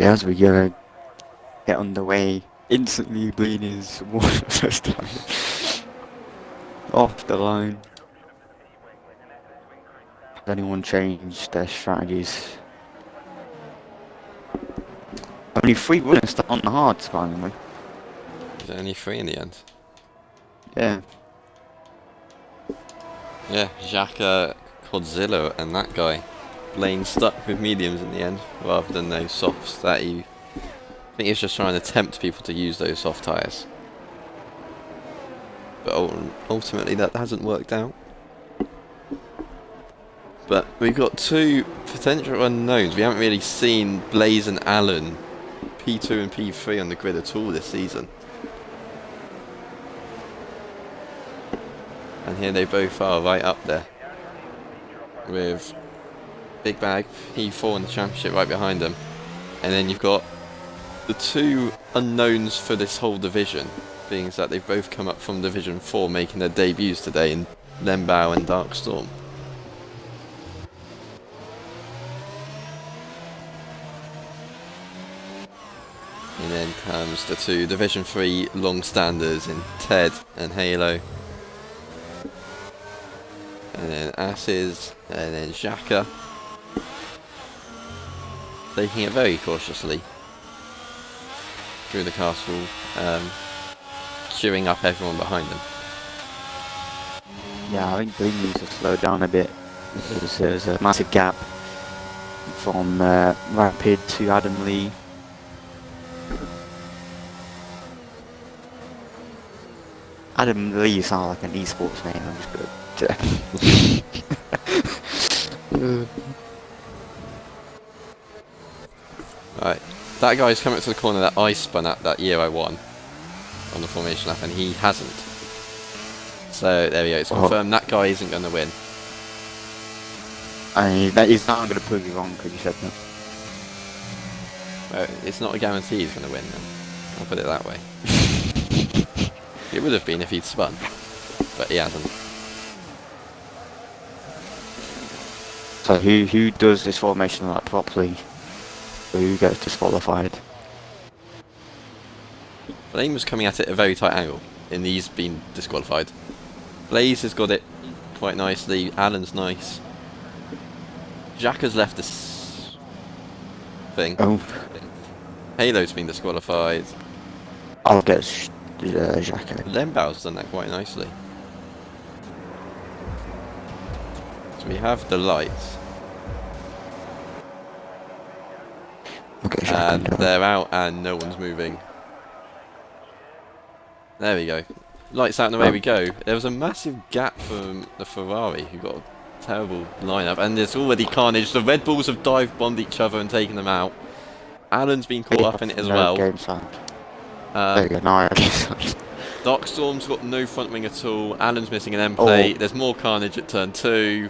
Yeah, as we get underway, instantly bleeding is first time off the line. Has anyone changed their strategies? Only 3 runners on the hard, surprisingly. Is it only 3 in the end? Yeah. Yeah, Xhaka, Godzilla, and that guy. Blaine stuck with mediums in the end, rather than those softs that he... I think he was just trying to tempt people to use those soft tyres. But ultimately that hasn't worked out. But we've got 2 potential unknowns. We haven't really seen Blaze and Allen, P2 and P3 on the grid at all this season. And here they both are right up there. With Big Bag, P4 in the championship right behind them. And then you've got the 2 unknowns for this whole division, being that they've both come up from Division 4 making their debuts today in Lembao and Darkstorm. And then comes the 2 Division 3 long standers in Ted and Halo. And then Asses, and then Xhaka. Taking it very cautiously through the castle, queuing up everyone behind them. Yeah, I think Bleed needs to slow down a bit because there's a massive gap from Rapid to Adam Lee. Adam Lee sounds like an esports name, I'm just good. Right, that guy's coming up to the corner that I spun at that year I won on the formation lap, and he hasn't. So there we go, it's confirmed that guy isn't going to win. That is not going to prove you wrong because you said that. Well, it's not a guarantee he's going to win then, I'll put it that way. It would have been if he'd spun, but he hasn't. So who does this formation like properly? Who gets disqualified? Blaine was coming at it at a very tight angle, and he's been disqualified. Blaze has got it quite nicely, Alan's nice. Xhaka's left this thing. Oh. Halo's been disqualified. I'll get Xhaka. Lembao's done that quite nicely. So we have the lights. Okay, and they're out and no one's moving. There we go. Lights out and away we go. There was a massive gap from the Ferrari who got a terrible lineup, and there's already carnage. The Red Bulls have dive bombed each other and taken them out. Alan's been caught up in it as well. Game sound. There you go, now I Darkstorm's got no front wing at all. Alan's missing an end plate. There's more carnage at turn 2.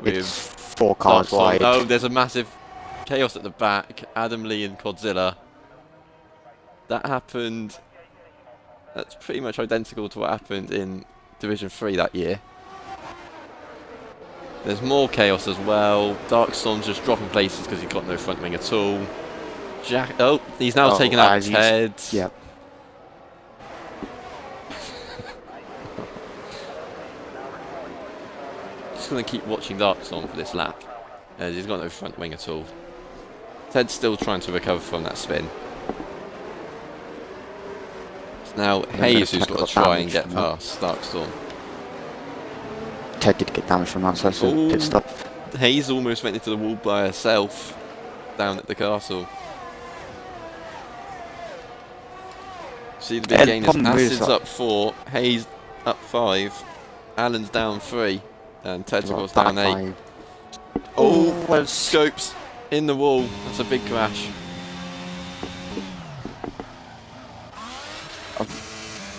With it's 4 cars wide. Oh, there's a massive chaos at the back. Adam Lee and Godzilla. That happened. That's pretty much identical to what happened in Division 3 that year. There's more chaos as well. Darkstorm's just dropping places because he's got no front wing at all. Oh, he's now taken out Ted. Yep. Just going to keep watching Darkstorm for this lap, as he's got no front wing at all. Ted's still trying to recover from that spin. It's now Hayes who's got to try and get past Darkstorm. Ted did get damage from that, so that's a good stuff. Hayes almost went into the wall by herself down at the castle. See the big gain is Acid's up 4, Hayes up 5, Alan's down 3, and Ted's of course down 8. Oh, Scopes in the wall. That's a big crash.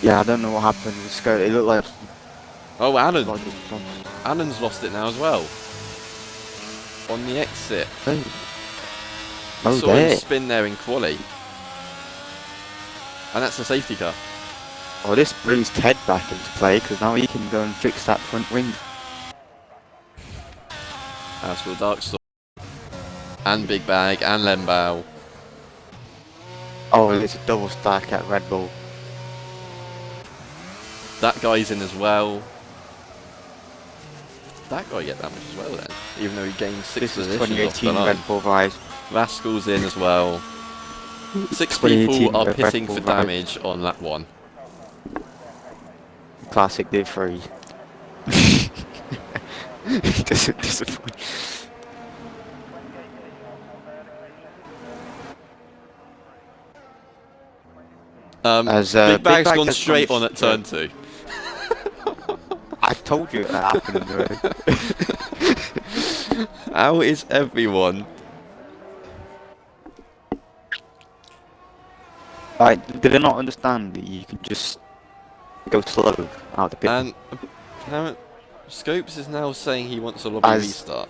Yeah, I don't know what happened with Scope. It looked like... Oh, Alan's lost it now as well. On the exit. Oh, saw him spin there in quali. And that's a safety car. Oh, this brings Ted back into play because now he can go and fix that front wing. As will Darkstorm. And Big Bag and Lembao. Oh, it's a double stack at Red Bull. That guy's in as well. That guy get damaged as well then, even though he gained 6 This is positions off the 2018 line. Red Bull Rise. Rascal's in as well. 6 2018 people are Red pitting Bull for Rise. damage on lap 1. Classic Div 3. Disappoint. As Big Bag's Bag gone has straight on gone at turn 2. I told you that happened already. How is everyone? Did they not understand that you can just go slow out the pit? And apparently, Scopes is now saying he wants a lobby restart.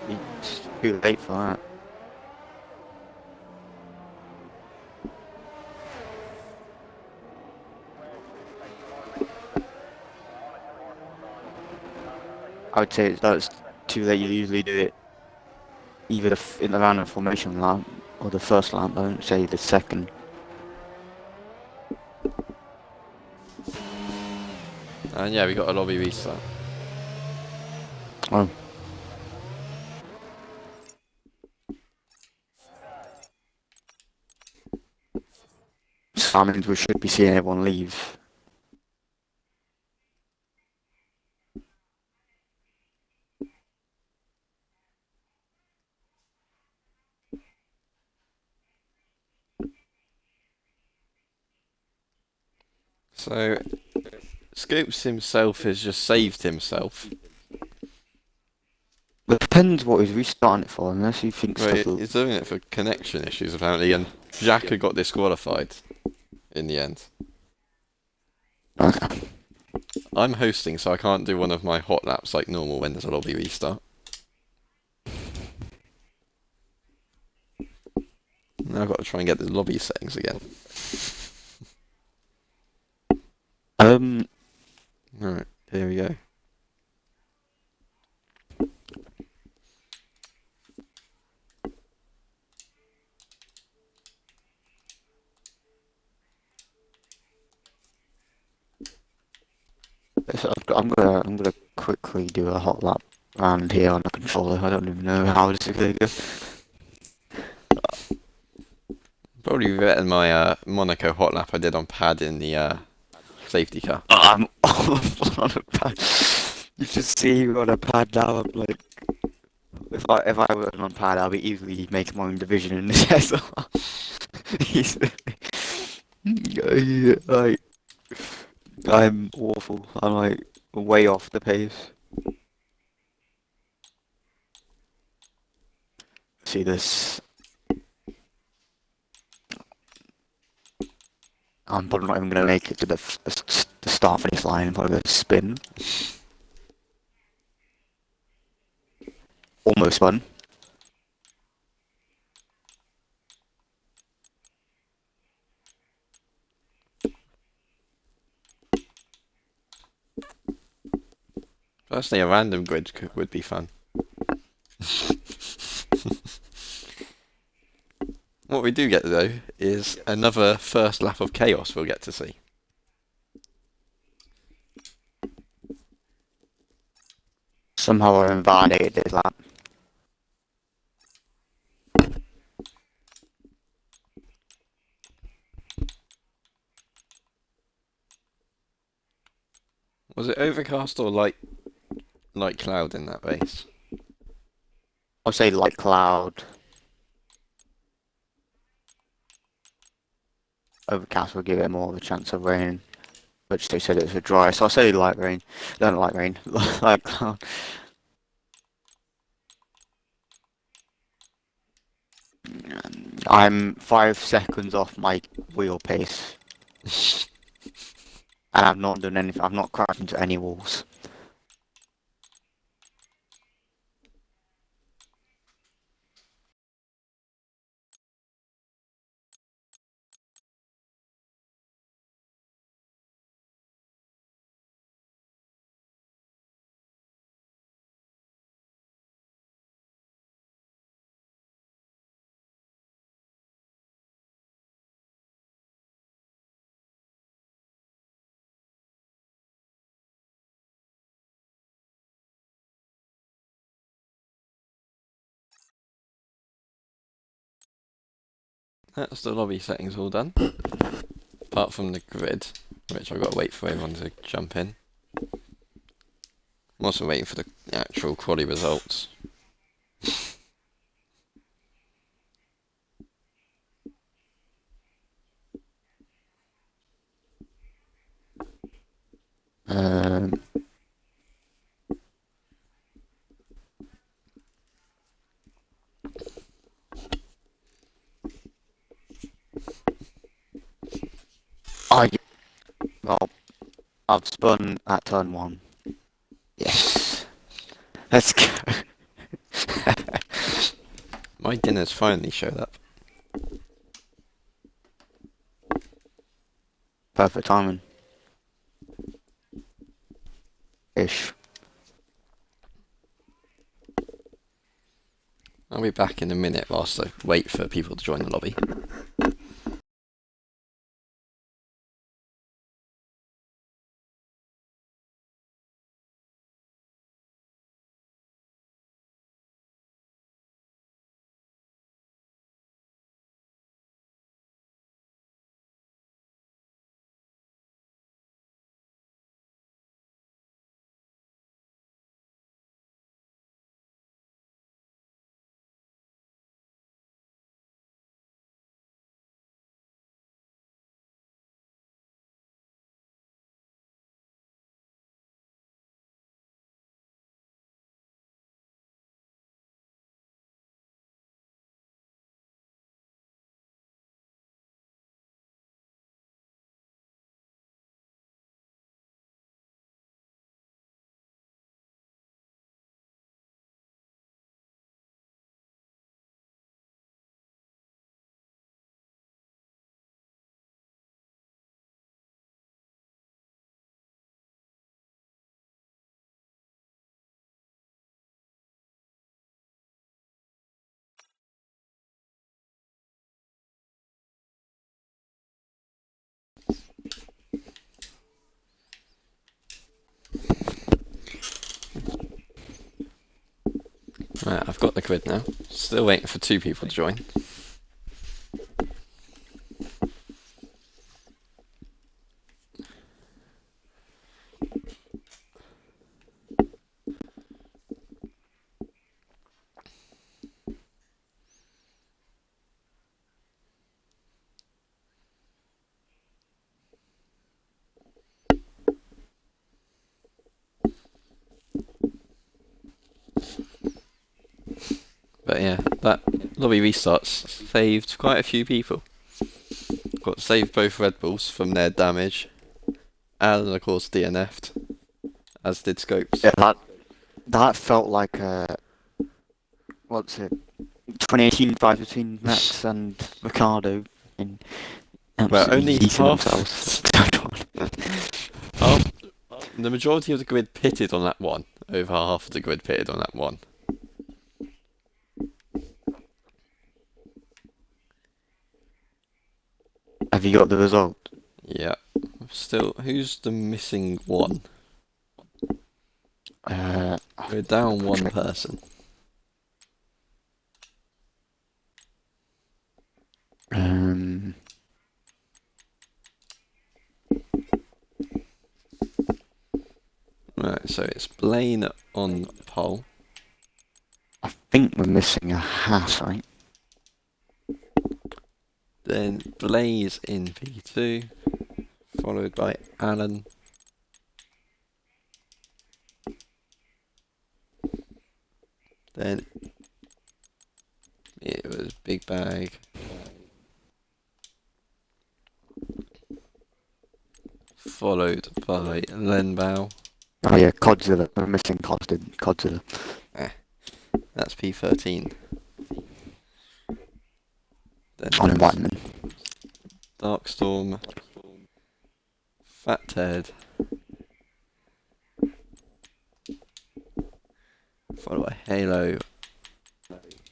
It's too late for that. I would say that's too late. You usually do it either in the random formation lap or the first lap. I don't say the second. And yeah, we got a lobby restart. Oh. So that means we should be seeing everyone leave. So, Scopes himself has just saved himself. It depends what he's restarting it for, unless he thinks Right, that he's doing it for connection issues apparently, and Xhaka got disqualified in the end. Okay. I'm hosting, so I can't do one of my hot laps like normal when there's a lobby restart. Now I've got to try and get the lobby settings again. Alright, here we go. I'm gonna quickly do a hot lap around here on the controller. I don't even know how this is gonna go. Probably better than my Monaco hot lap I did on pad in the safety car. I'm on a pad. You should see me on a pad now. I'm like, if I were on pad, I'll be easily making my own division in this SLR. Like, I'm awful. I'm like way off the pace. See this? I'm probably not even gonna make it to the start finish line. I'm probably gonna spin. Almost won. Personally, a random grid would be fun. What we do get though is another first lap of chaos we'll get to see. Somehow I invalidated this lap. Was it overcast or light cloud in that race? I'll say light cloud. Overcast will give it more of a chance of rain, which they said it's a dry, so I'll say light rain. No, not light rain, light cloud. I'm 5 seconds off my wheel pace, and I've not done anything. I've not crashed into any walls. that's the lobby settings all done. Apart from the grid, which I've got to wait for everyone to jump in. I'm also waiting for the actual quali results. Um, I well, I've spun at turn 1. Yes. Let's go. My dinner's finally showed up. Perfect timing. Ish. I'll be back in a minute whilst I wait for people to join the lobby. Right, I've got the grid now. Still waiting for 2 people to join. But yeah, that lobby restarts saved quite a few people. Got saved both Red Bulls from their damage, and of course DNF'd, as did Scopes. Yeah, that felt like what's it? 2018 fight between Max and Ricardo in Well, only half. themselves. half. The majority of the grid pitted on that one. Over half of the grid pitted on that one. Have you got the result? Yeah. Still, who's the missing one? We're down one person. Right, so it's Blaine on pole. I think we're missing a hat, right? Then Blaze in V2, followed by Alan. Then it was Big Bag. Followed by Lenbow. Oh yeah, Codzilla. We're missing Codzilla. That's P13. Then On environment. Darkstorm. Fat Ted. Followed by Halo.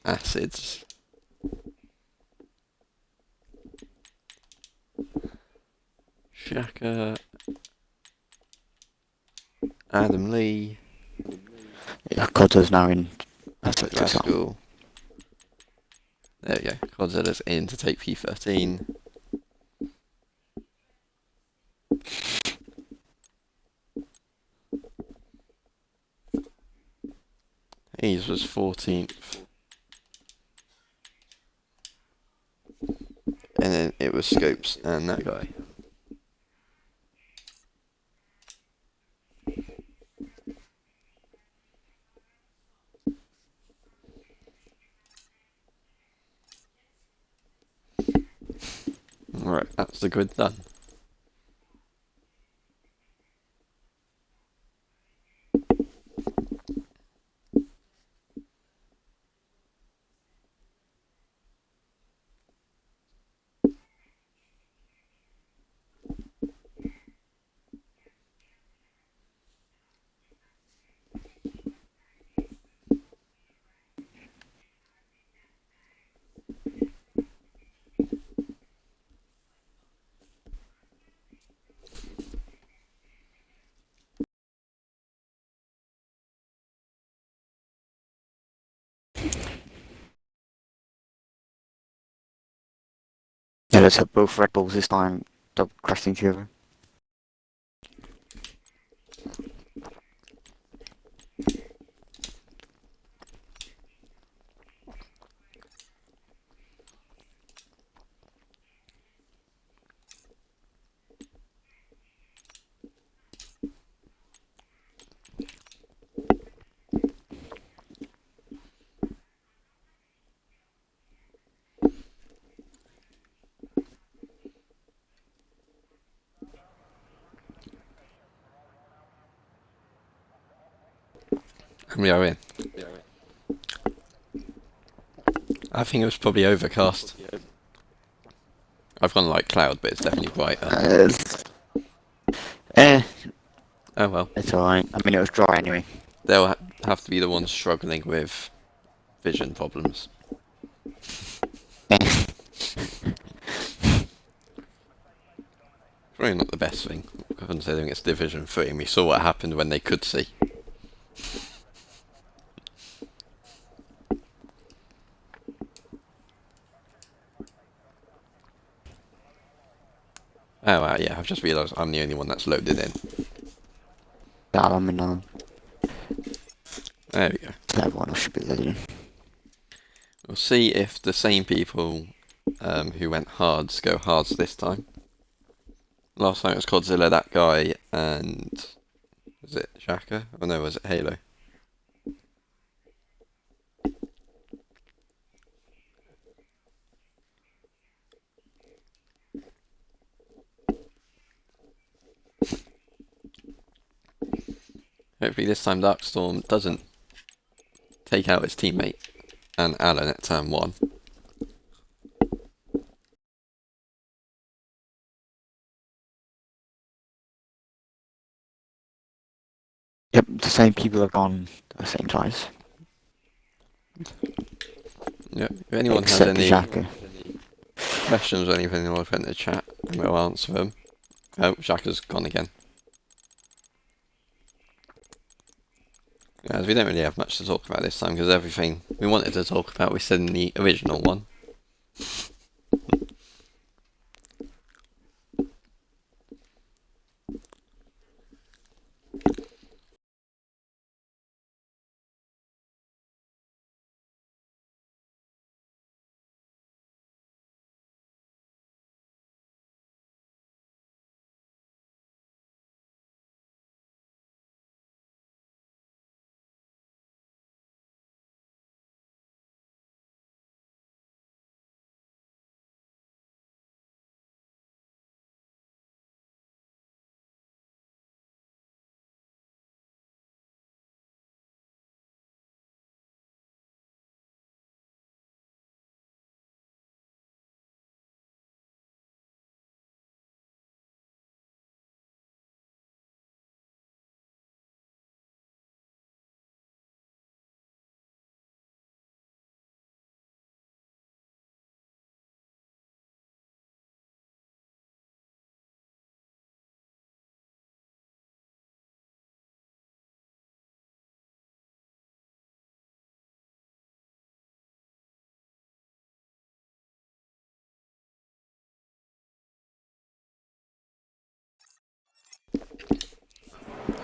Acids. Shaka. Adam Lee. Yeah, Codzilla's now in. Rascal. There we go. Godzilla's in to take P13. Hayes was 14th. And then it was Scopes and that guy. Alright, that's the grid done. Yeah, let's hope both Red Bulls this time don't crash into each other. And we are in. I think it was probably overcast. I've gone like cloud, but it's definitely brighter. Oh well. It's alright. I mean, it was dry anyway. They'll have to be the ones struggling with vision problems. Probably not the best thing, considering it's Division 3 and we saw what happened when they could see. Oh wow, yeah, I've just realised I'm the only one that's loaded in. Yeah, I'm in on. There we go. So everyone else should be loaded in. We'll see if the same people who went hards go hards this time. Last time it was Godzilla, that guy, and was it Shaka? Oh no, was it Halo? Hopefully this time Darkstorm doesn't take out his teammate and Alan at turn 1. Yep, the same people have gone at the same times. Yep. If anyone has Except any Xhaka. questions or anything they want to put in the chat, we'll answer them. Oh, Shaka's gone again. As we don't really have much to talk about this time because everything we wanted to talk about we said in the original one.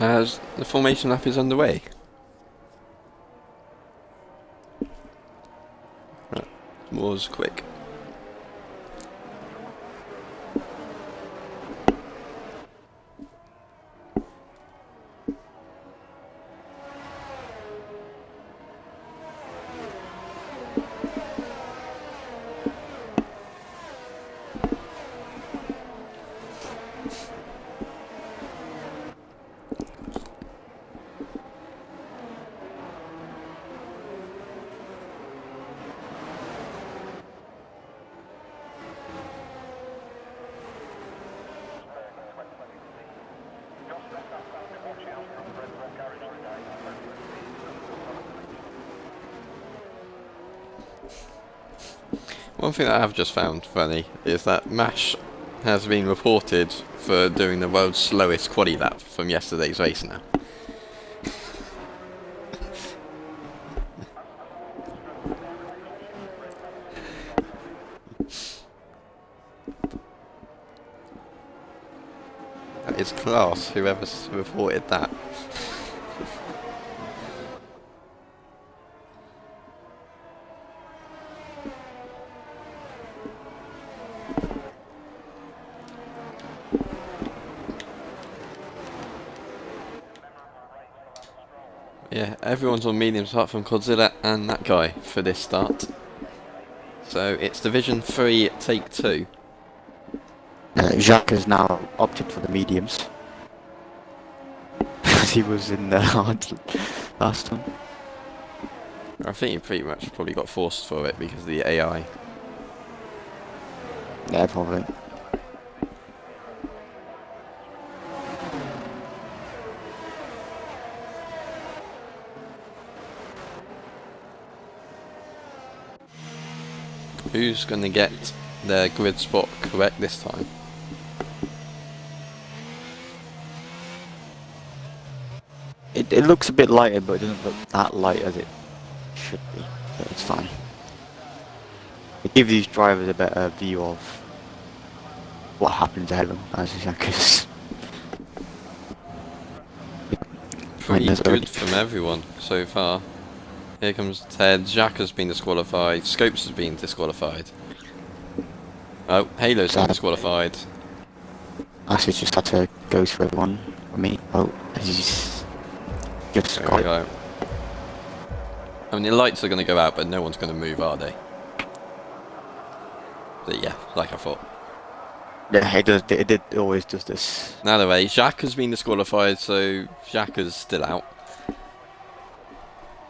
as the formation lap is underway. That was quick. One thing that I've just found funny is that MASH has been reported for doing the world's slowest quali lap from yesterday's race now. That is class, whoever's reported that. Yeah, everyone's on mediums apart from Godzilla and that guy for this start. So it's Division 3, Take 2. Jacques has now opted for the mediums. Because he was in the hard last time. I think he pretty much probably got forced for it because of the AI. Yeah, probably. Who's going to get their grid spot correct this time? It looks a bit lighter, but it doesn't look that light as it should be. But it's fine. It gives these drivers a better view of what happens ahead of them, as Jacques is. Pretty good from everyone so far. Here comes Ted. Jacques has been disqualified. Scopes has been disqualified. Oh, Halo's been disqualified. Actually, just had to go through everyone for me. Oh, he's just There got we go. I mean, the lights are going to go out, but no one's going to move, are they? But yeah, like I thought. Yeah, it does. It always does this. Now, way, Jacques has been disqualified, so Jacques is still out.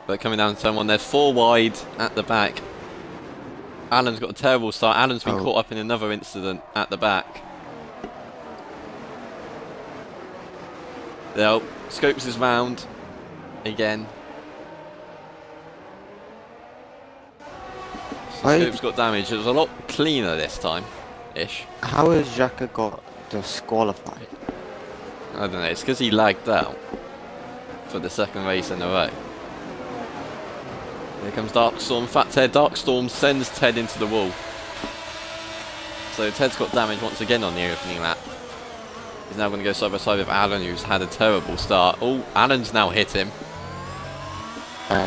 But coming down to turn one, they're 4 wide at the back. Alan's got a terrible start. Alan's been caught up in another incident at the back. No, Scopes is round again. Scopes got damage. It was a lot cleaner this time, ish. How has Jacques got disqualified? I don't know. It's because he lagged out for the second race in a row. Here comes Darkstorm. Fat Ted. Darkstorm sends Ted into the wall. So Ted's got damage once again on the opening lap. He's now going to go side by side with Alan, who's had a terrible start. Oh, Alan's now hit him.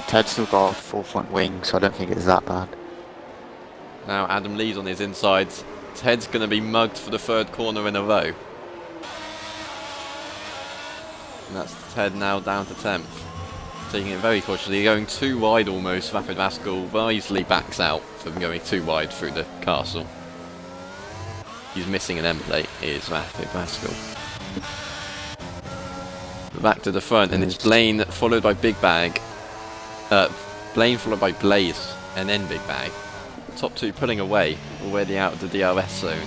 Ted's still got a full front wing, so I don't think it's that bad. Now Adam Lee's on his insides. Ted's going to be mugged for the 3rd corner in a row. And that's Ted now down to 10th. Taking it very cautiously, going 2 wide almost. Rapid Vascal wisely backs out from going 2 wide through the castle. He's missing an end plate, is Rapid Vascal. Back to the front, and it's Blaine followed by Big Bag. Blaine followed by Blaze, and then Big Bag. Top 2 pulling away, already out of the DRS zone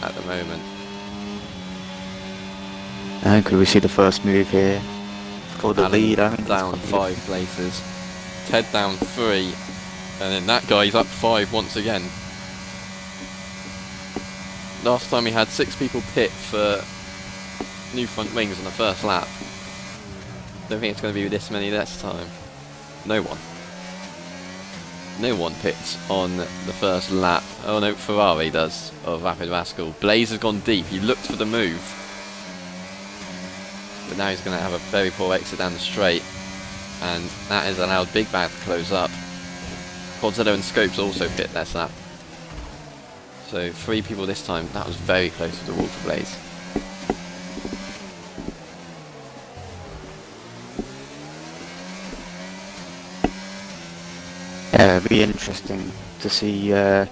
at the moment. And could we see the first move here? For the lead, I think. Down 5 places. Ted down 3. And then that guy's up 5 once again. Last time he had 6 people pit for new front wings on the first lap. Don't think it's going to be this many this time. No one. No one pits on the first lap. Oh no, Ferrari does, of Rapid Rascal. Blaze has gone deep. He looked for the move. but now he's going to have a very poor exit down the straight, and that has allowed Big Bag to close up. Quadzilla and Scopes also pit their lap. So 3 people this time. That was very close to the wall for Blaze. Yeah, it'll be interesting to see. Yeah,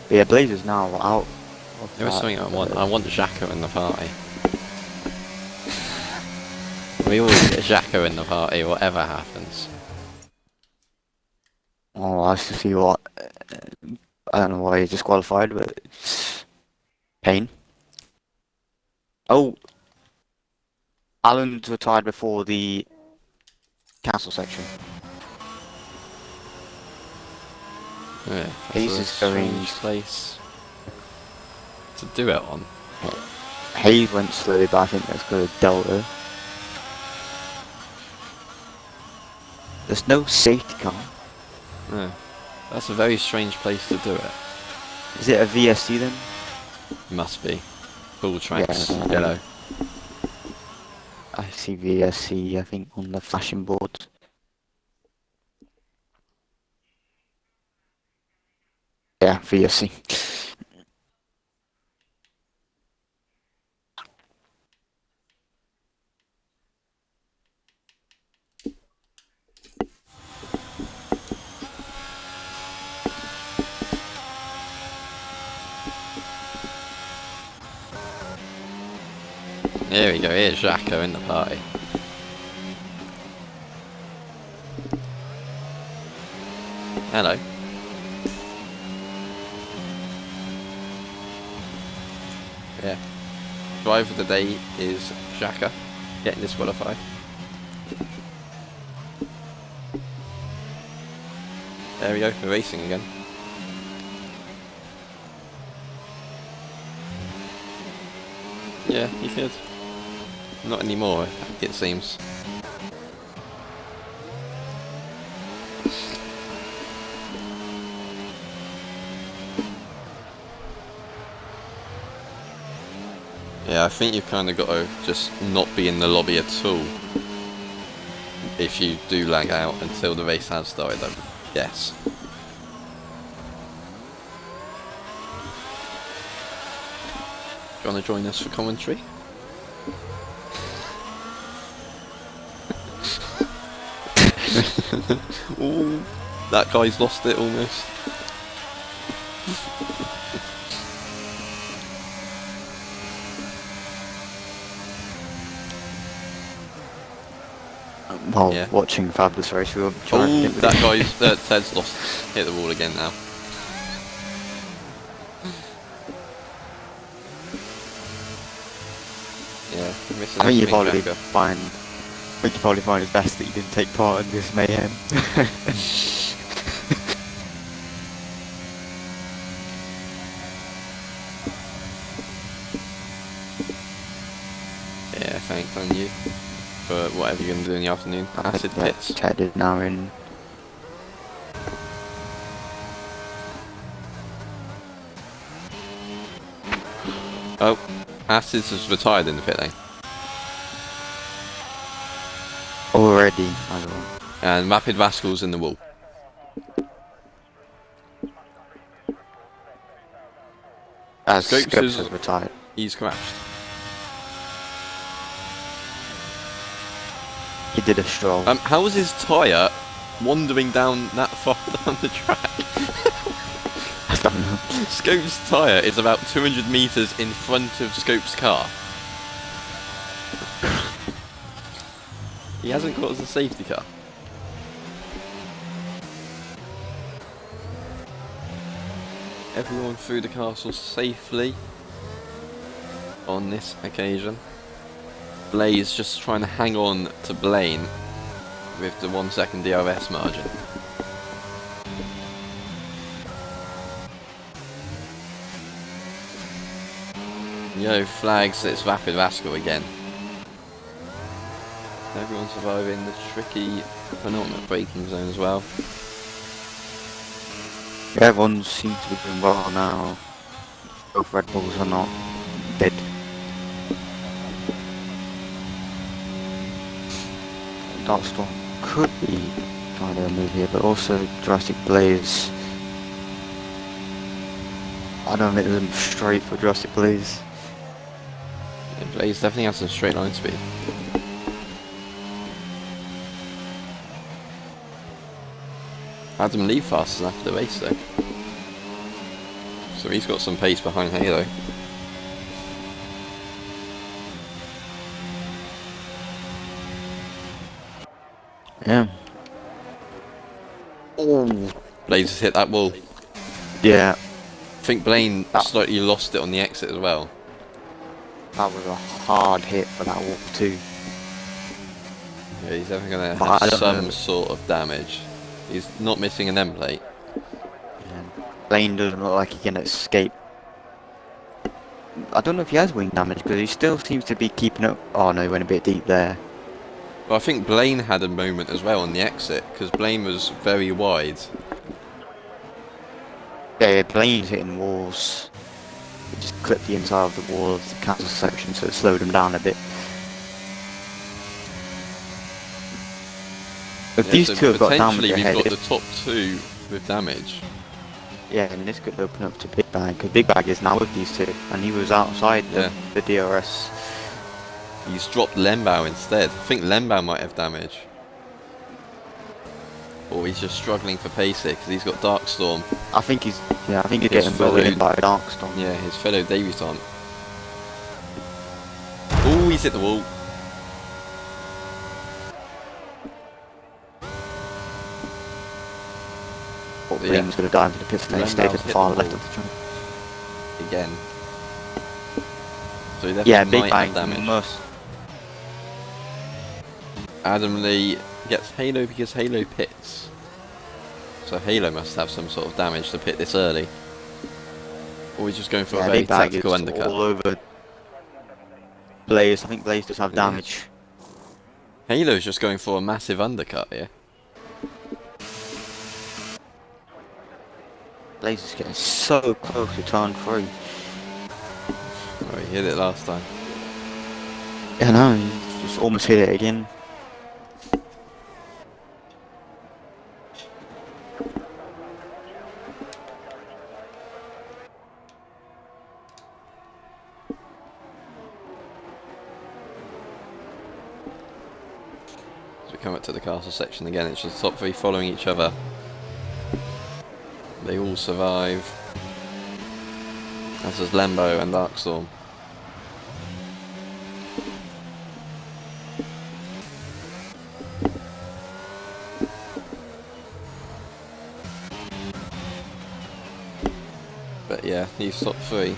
Blaze is now out. There is something I want. I want Xhaka in the party. We always get Xhaka in the party, whatever happens. Oh, I have to see what. I don't know why he disqualified, but it's pain. Oh, Alan's retired before the castle section. Yeah, Hayes is going place to do it on. Hayes went slowly, but I think that's got a delta. There's no safety car. No, that's a very strange place to do it. Is it a VSC then? Must be. Full tracks, Yeah. yellow. I see VSC, I think, on the flashing board. Yeah, VSC. There we go, here's Xhaka in the party. Hello. Yeah. Drive of the day is Xhaka getting disqualified. There we go, we're racing again. Yeah, you could. Not anymore, it seems. Yeah, I think you've kind of got to just not be in the lobby at all if you do lag out until the race has started, yes. Do you want to join us for commentary? Ooh, that guy's lost it almost. While Yeah. watching Fabulous Race, we were trying Oh, to get that guy's Ted's lost. Hit the wall again now. Yeah, missing I think you everything, probably Xhaka. find it best that you didn't take part in this mayhem. Yeah, thanks on you for whatever you're going to do in the afternoon. Acid pits. Ted is now in. Oh, Acids has retired in the pit lane. Already, by the way. And Rapid Rascal's in the wall. As Scopes Scopes is- has retired. He's crashed. He did a stroll. How was his tyre wandering down that far down the track? I don't know. Scope's tyre is about 200 metres in front of Scope's car. He hasn't got us a safety car. Everyone through the castle safely on this occasion. Blaze just trying to hang on to Blaine with the 1 second DRS margin. Yo, flags, it's Rapid Rascal again. Everyone surviving the tricky penultimate braking zone as well. Yeah, everyone seems to be doing well now. Both Red Bulls are not dead. Darkstorm could be trying to move here, but also Jurassic Blaze. I don't think there's a straight for Jurassic Blaze. Yeah, Blaze definitely has some straight line speed. Adam leave fast enough for the race though. So he's got some pace behind Halo. Yeah. Oh. Blaze has hit that wall. Yeah. I think Blaine slightly lost it on the exit as well. That was a hard hit for that walk too. Yeah, he's definitely going to have some sort of damage. He's not missing an end plate. Yeah. Blaine doesn't look like he can escape. I don't know if he has wing damage because he still seems to be keeping up. Oh no, he went a bit deep there. Well, I think Blaine had a moment as well on the exit because Blaine was very wide. Yeah, Blaine's hitting walls. He just clipped the inside of the wall of the cancel section, so it slowed him down a bit. If these two have got damage potentially ahead, we've got the top two with damage. yeah, and this could open up to Big Bag, because Big Bag is now with these two, and he was outside the DRS. He's dropped Lembao instead. I think Lembao might have damage. Or he's just struggling for pace here because he's got Darkstorm. I think he's getting bullied in by Darkstorm. Yeah, his fellow debutant. Oh, he's hit the wall. Blaine's going to dive into the pits and he stayed at the far left of the track. Again. So he definitely Big might have Bang damage. must. Adam Lee gets Halo because Halo pits. So Halo must have some sort of damage to pit this early. Or he's just going for a very tactical undercut. All over Blaze. I think Blaze does have damage. Halo's just going for a massive undercut here. Blaze is getting so close to turn 3. Oh, he hit it last time. Yeah, no, he just almost hit it again. Come up to the castle section again. It's just the top three following each other. They all survive. As does Lembo and Darkstorm. But yeah, these top three.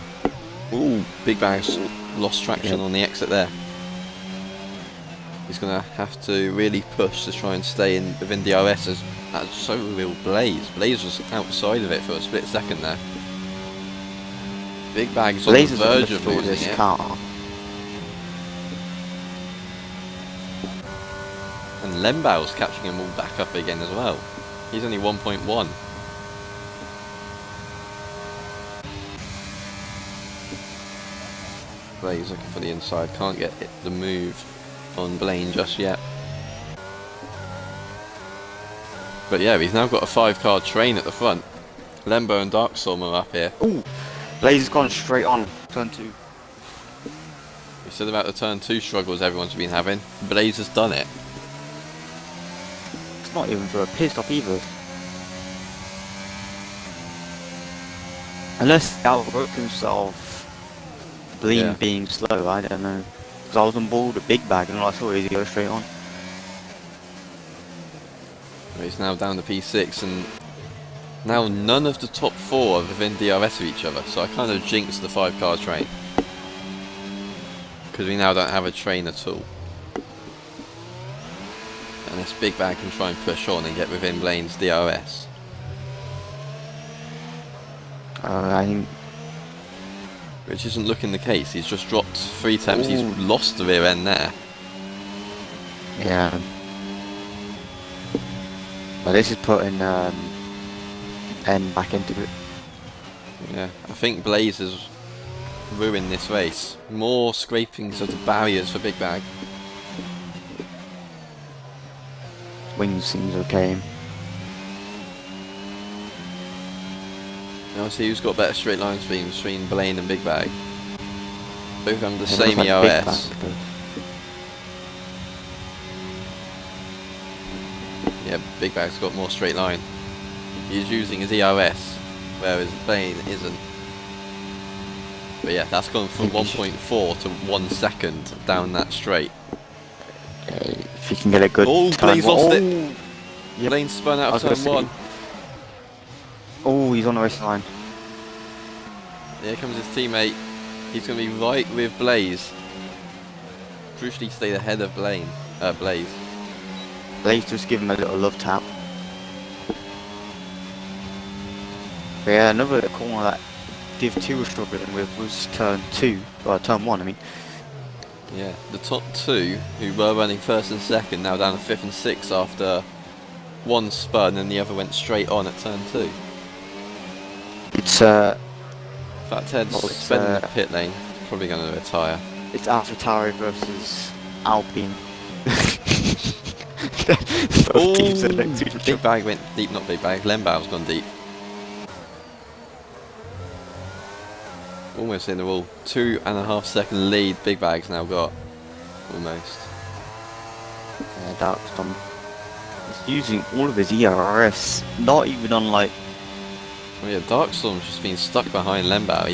Ooh, Big Bag's lost traction on the exit there. He's going to have to really push to try and stay in within DRS. That's so will Blaze. Blaze was outside of it for a split second there. Big Bag's on the verge of losing this car. And Lembao's catching him all back up again as well. He's only 1.1. Blaze looking for the inside. Can't get it the move on Blaine just yet. But yeah, he's now got a 5-car train at the front. Lembo and Darkstorm are up here. Ooh, Blaze has gone straight on turn 2. We said about the turn 2 struggles everyone's been having. Blaze has done it. It's not even for a pit stop either. Unless he outbroke himself, Blaine being slow, I don't know. Because I was on board a Big Bag and all I saw is he go straight on. He's now down to P6 and now none of the top 4 are within DRS of each other, so I kind of jinxed the 5-car train. Because we now don't have a train at all. And this Big Bag can try and push on and get within Blaine's DRS. I think... Which isn't looking the case. He's just dropped 3 attempts. He's lost the rear end there. Yeah. But this is putting N back into it. Yeah, I think Blaze has ruined this race. More scrapings of the barriers for Big Bag. Wings seems okay. Now see who's got better straight line speed between Blaine and Big Bag. Both have the It same looks like Big ERS. Bag, but Yeah, Big Bag's got more straight line. He's using his ERS, whereas Blaine isn't. But yeah, that's gone from 1.4 to 1 second down that straight. if you can get a good Oh, turn. Blaine's lost it. Yep. Blaine spun I out was of gonna turn 1. say- Oh, he's on the racing line. Here comes his teammate. He's going to be right with Blaze. Crucially stayed ahead of Blaze. Blaze just give him a little love tap. But yeah, another corner that Div 2 was struggling with was turn 2, or turn 1 I mean. Yeah, the top 2, who were running first and second, now down to 5th and 6th after one spun and the other went straight on at turn 2. It's Fat Ted's well, it's, spending the pit lane, probably going to retire. it's AlphaTauri versus Alpine. Oh, Teams are next to each Big other. Bag went deep, not Big Bag, Lembao's gone deep. Almost in the wall. 2.5 second lead Big Bag's now got. Almost. Darkstorm. He's using all of his ERS, not even on like. Oh yeah, Darkstorm's just been stuck behind Lembao.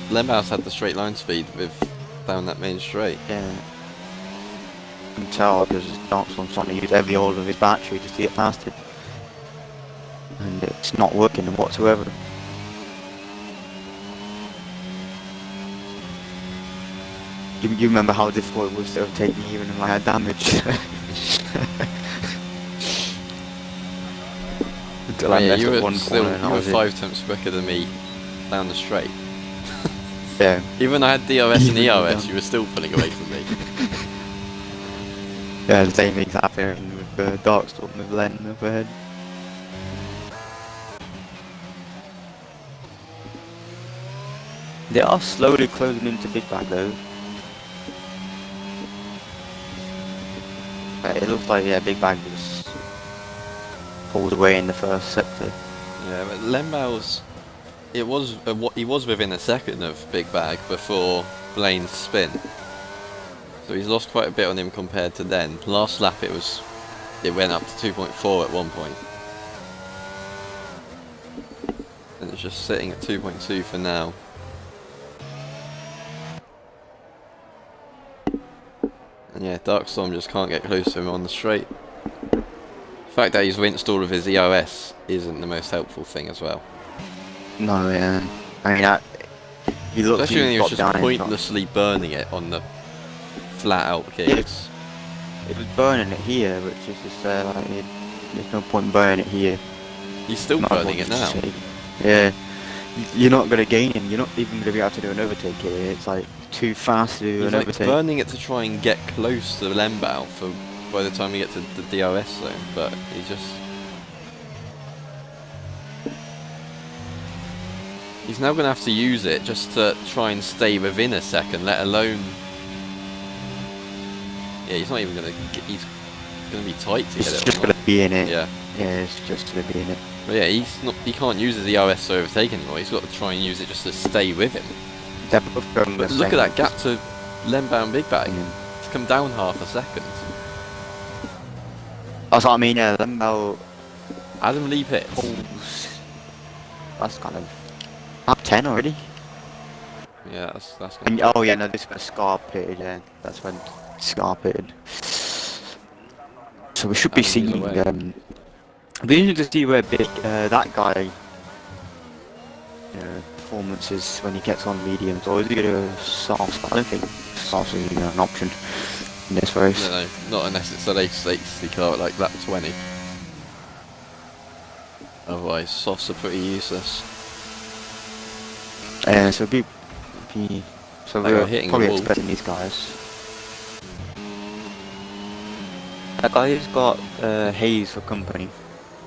Lembao's had the straight line speed with down that main straight. Yeah. You can tell because Darkstorm's trying to use every oil of his battery just to get past it. And it's not working whatsoever. You remember how difficult it was to overtake me even if I had damage? Until I Yeah, messed you up were one corner and you that were was 5 tenths quicker than me down the straight. it. Yeah. Even I had DRS and Even ERS, done. you were still pulling away from me. Yeah, the same exact thing with Darkstorm with Len up ahead. They are slowly closing into Big Bag though. It looks like Big Bag just pulled away in the first sector. Yeah, but Lembao's he was within a second of Big Bag before Blaine's spin. So he's lost quite a bit on him compared to then. Last lap it went up to 2.4 at one point. And it's just sitting at 2.2 for now. And yeah, Darkstorm just can't get close to him on the straight. The fact that he's rinsed all of his EOS isn't the most helpful thing as well. No, yeah. I mean, he looks Especially when he was got just down, it's not- pointlessly burning it on the flat out kicks. It was burning it here, which is just like there's no point burning it here. He's still Not burning what it you now. say. Yeah, you're not gonna gain him. You're not even gonna be able to do an overtake here. It's like too fast to do He's an like overtake. burning it to try and get close to Lembao for by the time we get to the DRS zone, but he just... He's now going to have to use it just to try and stay within a second, let alone... Yeah, he's not even going to get... He's going to be tight to It's get it just or gonna not. be in it. Yeah. Yeah, it's just gonna be in it. But yeah, he can't use his ERS to overtake anymore. He's got to try and use it just to stay with him. They're both going But the look at same. that gap to Lembao and Big Bag. Yeah. It's come down half a second. That's what I mean. Yeah, Lembo Adam Lee pits. pulls. That's kind of up 10 already. Yeah, that's And, gonna oh yeah, no, this is when Scar pitted. Yeah, that's when Scar pitted. So we should be Adam seeing. either way. It'll be interesting to see where big that guy performance is when he gets on mediums, or is he going to soft? I don't think soft is even an option in this race. No, not unless it's a late safety car at like lap 20. Otherwise, softs are pretty useless. So it'll be so They are we're hitting the probably wall. expecting these guys. That guy has got Hayes for company.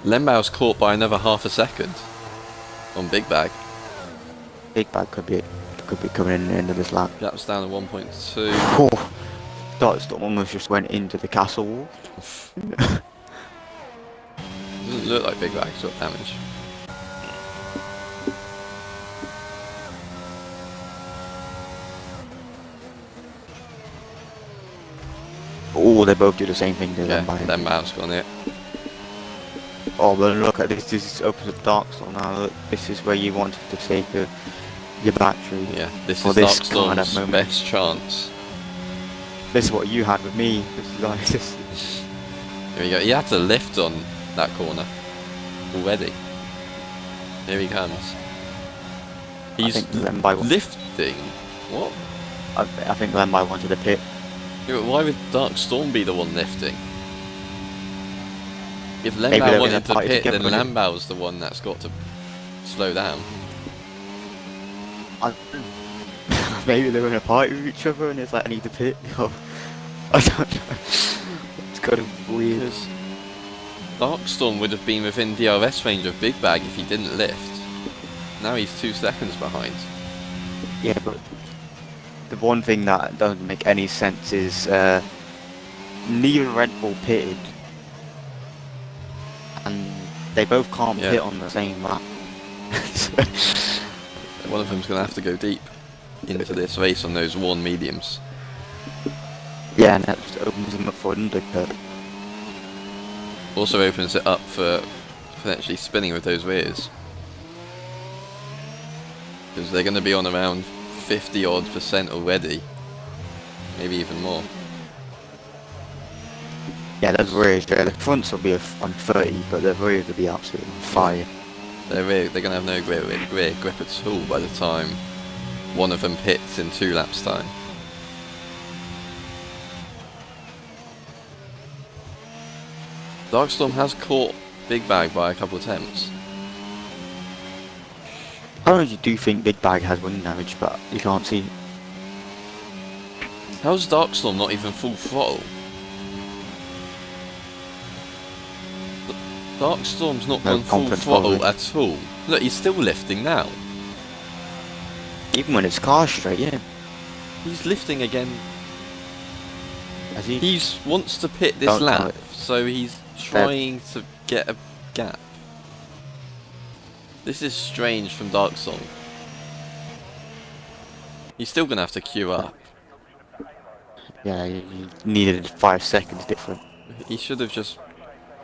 Lembao's caught by another half a second on Big Bag. Big Bag could be coming in the end of this lap. Gap's down to 1.2. Oh, Darkstorm almost just went into the castle wall. look like Big Bag's got damage. Oh, they both do the same thing to Yeah, them by then Mav's gone it. Oh, but look at this. This opens up Dark Storm now. Look, this is where you wanted to take your battery. Yeah, this for is this Darkstorm's kind of moment. best chance. This is what you had with me. This is like this. Here we go. He had to lift on that corner already. Here he comes. He's I think Lemby lifting. What? I think Lemby wanted to pit. Yeah, but why would Darkstorm be the one lifting? If Maybe Lembao they're wanted gonna to fight pit, then together, innit? Lembao's the one that's got to slow down. Maybe they were in a party with each other and it's like I need to pit. Or, I don't know. It's kind of weird. Because Darkstorm would have been within DRS range of Big Bag if he didn't lift. Now he's 2 seconds behind. Yeah, but the one thing that doesn't make any sense is neither Red Bull pitted, and they both can't Yeah. pit on the same lap. One of them's going to have to go deep into this race on those worn mediums. Yeah, and that just opens them up for an undercut. Also opens it up for potentially spinning with those rears. Because they're going to be on around 50 odd % already. Maybe even more. Yeah, those rears, the fronts will be on 30, but the rears will be absolutely on fire. They're going to have no rear grip at all by the time one of them pits in 2 laps time. Darkstorm has caught Big Bag by a couple of attempts. I don't know, you do think Big Bag has wing damage, but you can't see it. How's Darkstorm not even full throttle? Darkstorm's not No gone full confidence throttle probably. at all. Look, he's still lifting now. Even when it's car straight, yeah. He's lifting again. As he, He wants to pit this Don't lap, tell it. so he's trying to get a gap. This is strange from Darkstorm. He's still going to have to queue up. yeah, you needed 5 seconds different. He should have just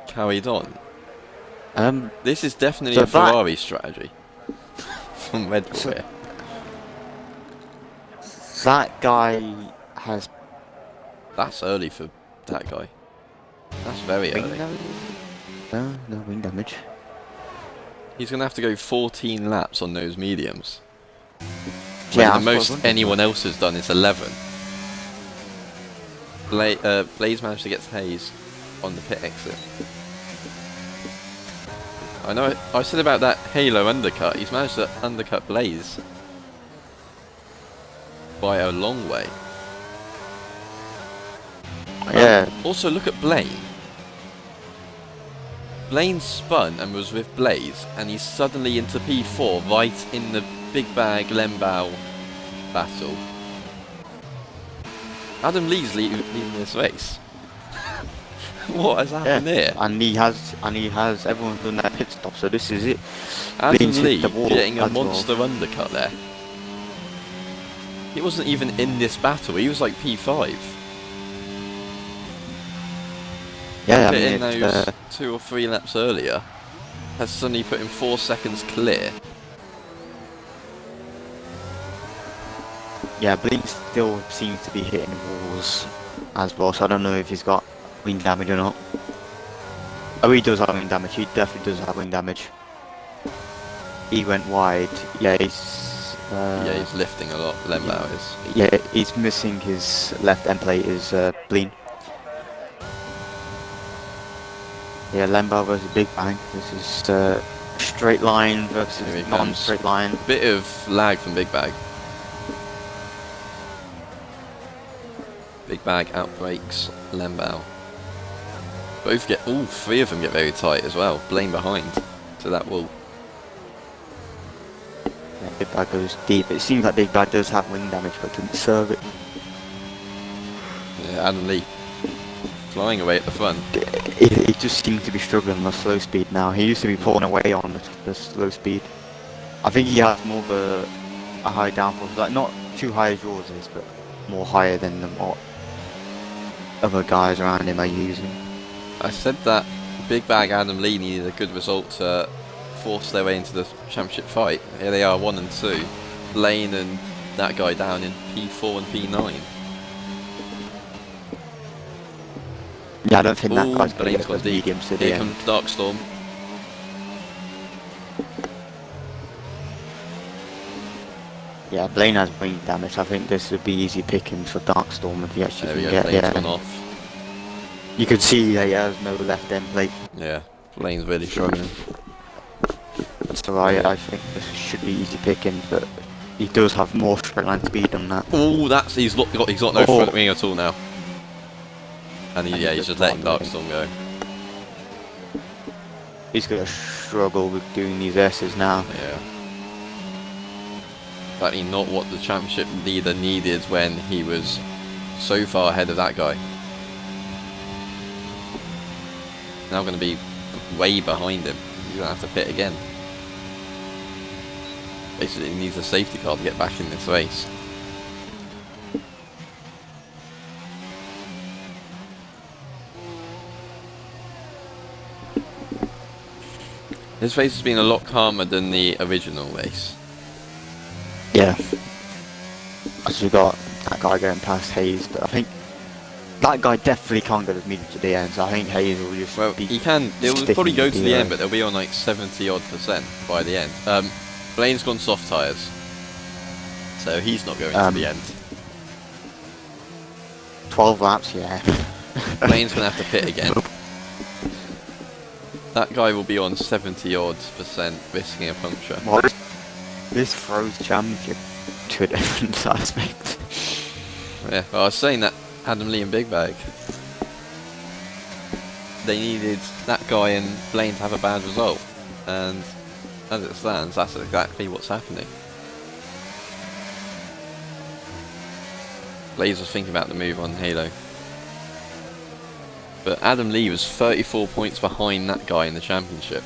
carried on. Um, This is definitely So a that- Ferrari strategy from Red Bull So- here. that guy has That's early for that guy. That's very wing early. damage? No wing damage. He's going to have to go 14 laps on those mediums. Yeah, When that's the what I was most wondering. anyone else has done is 11. Blaze managed to get Hayes on the pit exit. I know I said about that Halo undercut, he's managed to undercut Blaze by a long way. Yeah, Also look at Blaine. Blaine spun and was with Blaze, and he's suddenly into P4 right in the Big Bag Lembao battle. Adam Lee's leading this race. What has happened here? and he has everyone's done their pit stop, so this is it. Adam Lean's hit Lee the wall getting a as well. monster undercut there. He wasn't even in this battle, he was like P5. Yeah, I Put mean, in it's, those 2 or 3 laps earlier has suddenly put him 4 seconds clear. yeah, Bleak still seems to be hitting walls as well, so I don't know if he's got wing damage or not. Oh, he does have wing damage. He definitely does have wing damage. He went wide. Yeah, Yeah, he's lifting a lot, Lembao is. yeah, he's missing his left end plate. Is Blean. Yeah, Lembo versus Big Bang. This is straight line Here he versus comes. non-straight line. Bit of lag from Big Bag. Big Bag outbreaks Lembao. All 3 of them get very tight as well. Blaine behind to that wall. Yeah, Big Bag goes deep. It seems like Big Bag does have wing damage, but didn't serve it. Yeah, Adam Lee flying away at the front. He just seems to be struggling on the slow speed now. He used to be pulling away on the slow speed. I think he has more of a high downforce, like not too high as yours is, but more higher than what other guys around him are using. I said that Big Bag Adam Lee needed a good result to force their way into the championship fight. Here they are, 1 and 2. Lane and that guy down in P4 and P9. Yeah, I don't think that Ooh, guy's going to Blaine's get got those deep. mediums to the Here end. comes Darkstorm. Yeah, Blaine has brain damage. I think this would be easy pickings for Darkstorm if he actually There we can go, get Blaine's gone off. You can see that he has no left end plate. Yeah, Blaine's really struggling. So I think this should be easy pickings, but he does have more straight line speed than that. Oh, he's got no front wing at all now. And And yeah, he's just letting Darkstorm go. He's going to struggle with doing these S's now. Yeah. Apparently not what the championship leader needed when he was so far ahead of that guy. Now going to be way behind him. He's going to have to pit again. Basically he needs a safety car to get back in this race. This race has been a lot calmer than the original race. Yeah. As we got that guy going past Hayes, but I think that guy definitely can't get his medium to the end, so I think Hayes will just Well, be he can. They'll sticking probably go with to the end, but they'll be on like 70-odd% by the end. Blaine's gone soft tyres, so he's not going to the end. 12 laps, yeah. Blaine's going to have to pit again. That guy will be on 70-odd%, risking a puncture. Well, this throws championship to a different aspect. Yeah, well, I was saying that Adam Lee and Big Bag, they needed that guy and Blaine to have a bad result, and as it stands, that's exactly what's happening. Blaze was thinking about the move on Halo, but Adam Lee was 34 points behind that guy in the championship.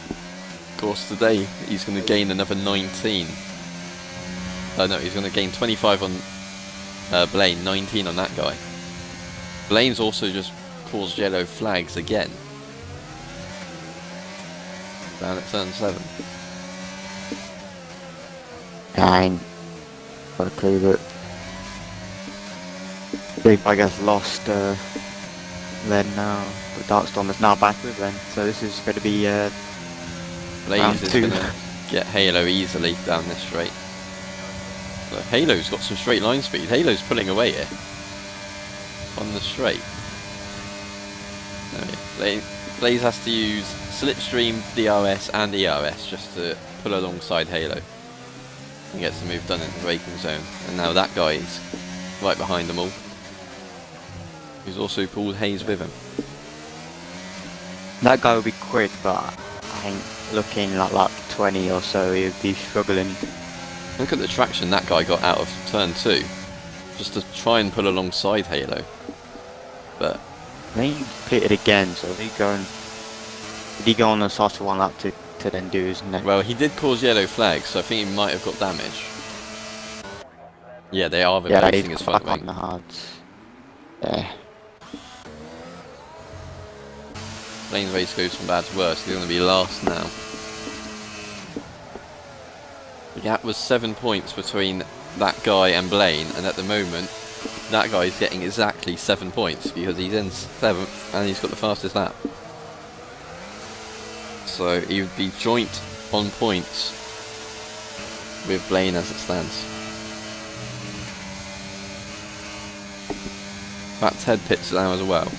Of course, today he's going to gain another 19. No, he's going to gain 25 on Blaine, 19 on that guy. Blaine's also just caused yellow flags again. Down at turn 7. I ain't got a clue, but Big Bag has lost Len now. The Darkstorm is now back with Len, so this is going to be Blaze is 2. going to get Halo easily down this straight. So Halo's got some straight line speed. Halo's pulling away here on the straight. Blaze has to use Slipstream, DRS and ERS just to pull alongside Halo and gets the move done in the braking zone. And now that guy is right behind them all. He's also pulled Hayes with him. That guy will be quick, but I think looking like lap 20 or so, he'll be struggling. Look at the traction that guy got out of turn 2, just to try and pull alongside Halo. But He pitted again, so did he go on the start of one lap to then do his next? well, he did cause yellow flags, so I think he might have got damage. Yeah, they are replacing his front back on wing. the hards. Yeah. Blaine's race goes from bad to worse. He's going to be last now. The gap was 7 points between that guy and Blaine, and at the moment, that guy is getting exactly 7 points because he's in 7th and he's got the fastest lap. So he would be joint on points with Blaine as it stands. That Ted pits now as well.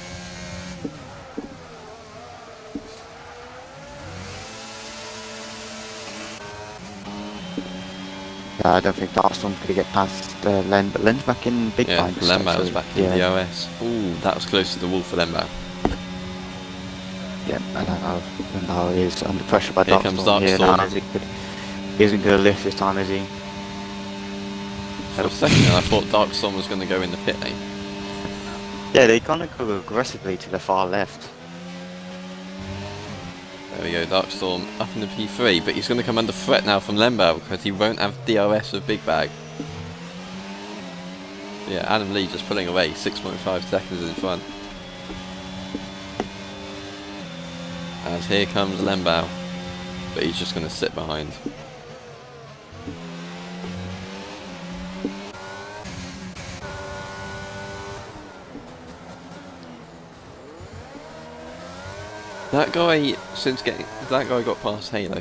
I don't think Darkstorm's going to get past Len, but Len's back in big Yeah, time. Lembau's back in the OS. Ooh, that was close to the wall for Lembau. Yeah, I don't know. Lembau is under pressure by Here comes Darkstorm here Darkstorm. now. He isn't going to lift this time, is he? For a second I thought Darkstorm was going to go in the pit lane. Yeah, they kind of go aggressively to the far left. There we go, Darkstorm up in the P3, but he's going to come under threat now from Lembo because he won't have DRS with Big Bag. Yeah, Adam Lee just pulling away, 6.5 seconds in front. As here comes Lembao, but he's just going to sit behind. That guy, that guy got past Halo.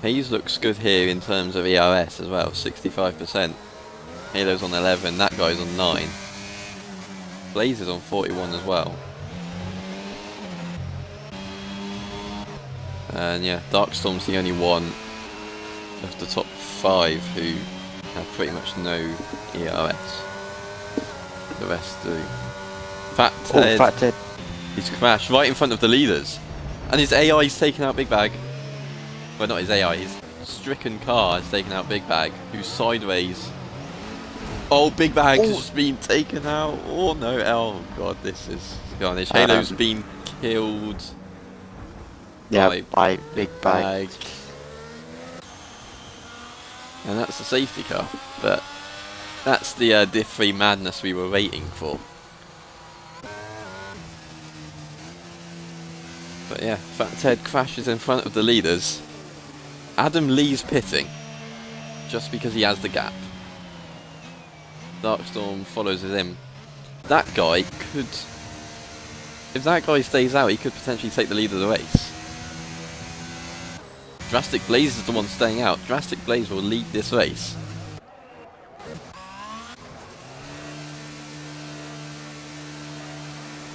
Hayes looks good here in terms of ERS as well, 65%. Halo's on 11, that guy's on 9. Blaze is on 41 as well. And yeah, Darkstorm's the only one of the top 5 who have pretty much no ERS. The rest do. Fat Ted. He's crashed right in front of the leaders. And his AI's taken out Big Bag. Well, not his AI, his stricken car has taken out Big Bag, who's sideways. Oh, Big Bag's just been taken out. Oh no, oh god, this is carnage. Halo's been killed. Yeah, by Big Bag. And that's the safety car, but that's the Diff 3 madness we were waiting for. But yeah, Fat Ted crashes in front of the leaders. Adam Lee's pitting, just because he has the gap. Darkstorm follows him. That guy could, if that guy stays out, he could potentially take the lead of the race. Drastic Blaze is the one staying out. Drastic Blaze will lead this race.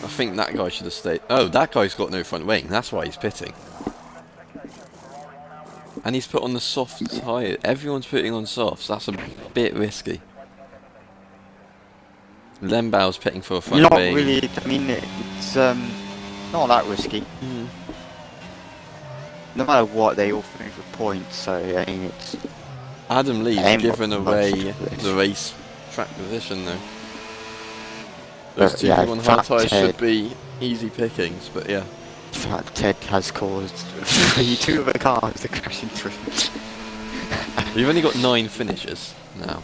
I think that guy should have stayed. Oh, that guy's got no front wing. That's why he's pitting. And he's put on the soft tyre. Everyone's putting on softs. That's a bit risky. Lembao's pitting for a front wing. Not really. I mean, it's not that risky. No matter what, they all finish with points. So I mean, it's Adam Lee's given away the race track position though. Those two people on hard tyres should be easy pickings, but yeah. Fat Ted has caused 2 other cars to crash into him. We've only got 9 finishes now.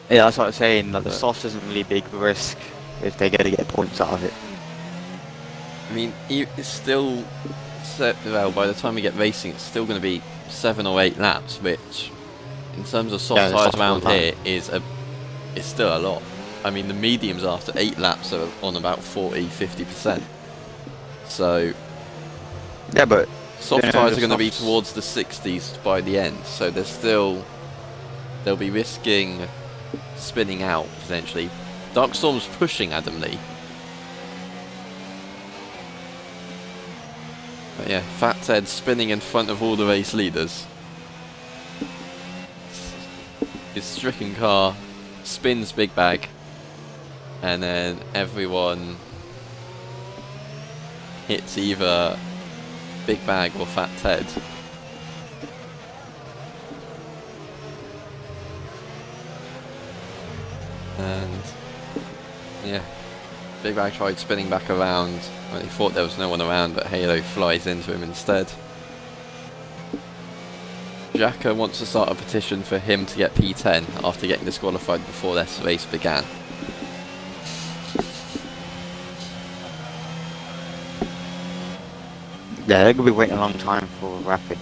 Yeah, that's what I'm saying. Like, the soft isn't really a big risk if they're going to get points out of it. I mean, it's still well, by the time we get racing, it's still going to be 7 or 8 laps, which, in terms of soft tyres around here, it's still a lot. I mean, the mediums after 8 laps are on about 40-50%. So, yeah, but soft tyres are going to be towards the 60s by the end. So they'll be risking spinning out potentially. Darkstorm's pushing Adam Lee. But yeah, Fat Ted spinning in front of all the race leaders. His stricken car spins Big Bag, and then everyone hits either Big Bag or Fat Ted. And yeah, Big Bag tried spinning back around when he thought there was no one around, but Halo flies into him instead. Jacka wants to start a petition for him to get P10 after getting disqualified before this race began. Yeah, they're going to be waiting a long time for Rapid.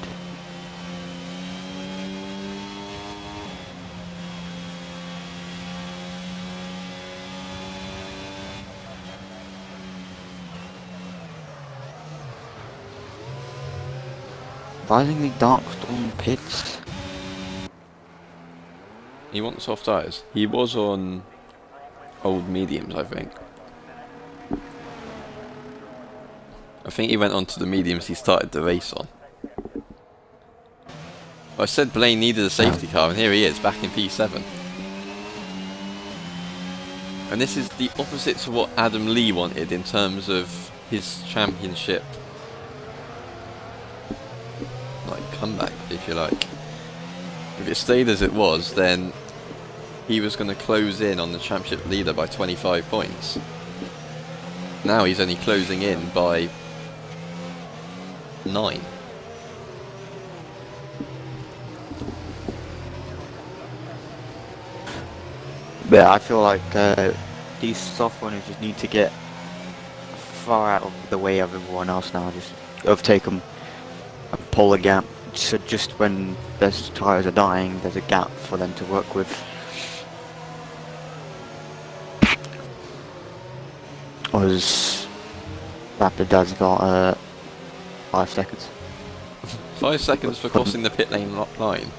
Surprisingly, Darkstorm pits. He wants soft tyres. He was on old mediums, I think. I think he went on to the mediums he started the race on. Well, I said Blaine needed a safety car, and here he is, back in P7. And this is the opposite to what Adam Lee wanted in terms of his championship, like, comeback, if if you like. If it stayed as it was, then he was going to close in on the championship leader by 25 points. Now he's only closing in by 9. But I feel like these soft runners just need to get far out of the way of everyone else now. Just overtake them and pull a gap. So just when their tyres are dying, there's a gap for them to work with. Was Rapid has got 5 seconds. 5 seconds for crossing the pit lane line.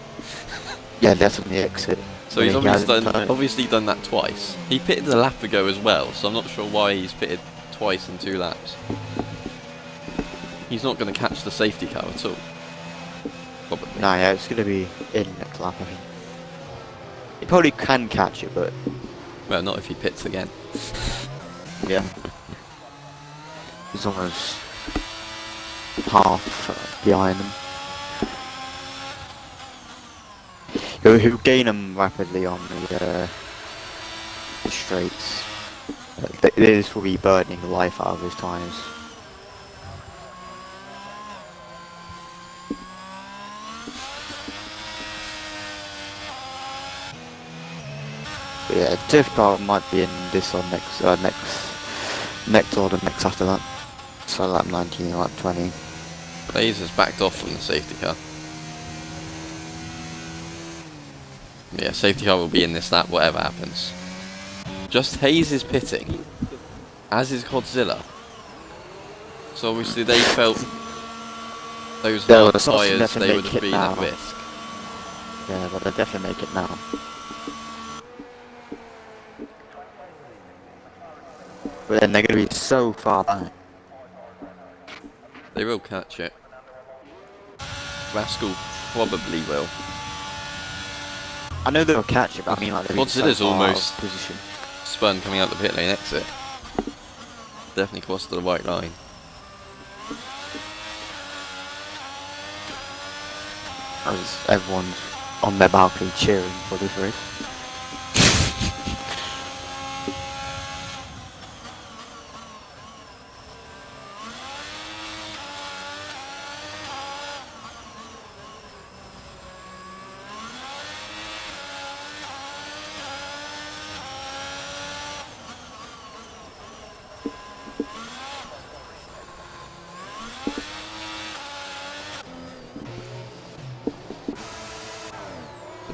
Yeah, that's on the exit. So he's obviously done that twice. He pitted a lap ago as well, so I'm not sure why he's pitted twice in 2 laps. He's not going to catch the safety car at all. Probably. No, yeah, it's going to be in next lap, I think. He probably can catch it, but... Well, not if he pits again. Yeah. He's almost half behind him. He'll gain him rapidly on the straights. This will be burning the life out of his tyres. But yeah, diff car might be in this or next or the next after that. So lap 19 or lap 20. Blaze has backed off from the safety car. Yeah, safety car will be in this lap, whatever happens. Just Hayes is pitting, as is Godzilla. So obviously they felt those hard tyres, they would have been at risk. Yeah, but they'll definitely make it now. But then they're going to be so far back. They will catch it. Rascal probably will. I know they'll catch it, but I mean like Godzilla's so almost position. spun coming out the pit lane exit. Definitely crossed the white line. As everyone's on their balcony cheering for this race.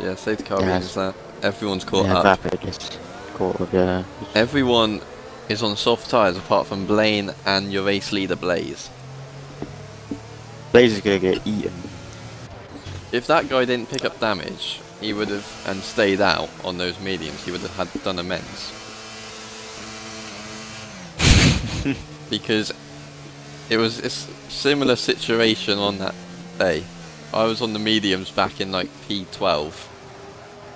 Yeah, safety car means that everyone's caught yeah, up. Rapid is caught up, yeah. Everyone is on soft tyres apart from Blaine and your race leader Blaze. Blaze is going to get eaten. If that guy didn't pick up damage, he would have, and stayed out on those mediums, he would have done amends. Because it was a similar situation on that day. I was on the mediums back in like P12.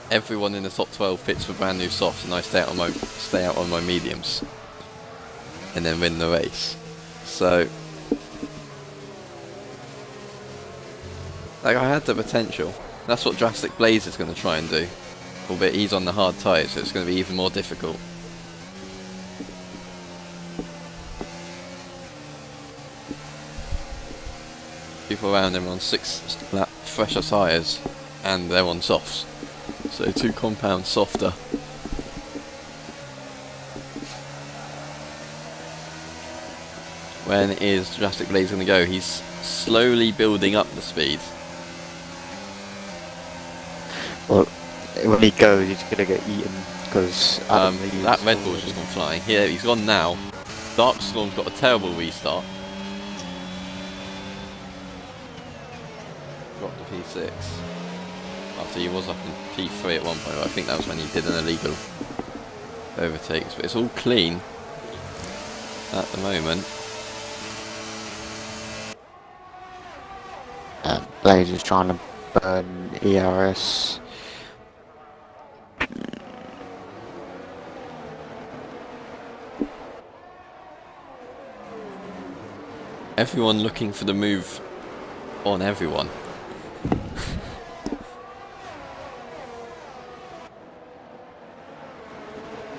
Everyone in the top 12 pits for brand new softs, and I stay out on my mediums, and then win the race. So, like, I had the potential. That's what Drastic Blaze is going to try and do. Albeit he's on the hard tyres, so it's going to be even more difficult. People around him are on 6 lap fresher tyres, and they're on softs. So 2 compounds softer. When is Drastic Blaze going to go? He's slowly building up the speed. Well, when he goes, he's going to get eaten because that Red Bull's just gone flying. Here, he's gone now. Darkstorm's got a terrible restart. Dropped to P6. After he was up in P3 at one point, I think that was when he did an illegal overtakes. But it's all clean at the moment. Blaze is trying to burn ERS. Everyone looking for the move on everyone.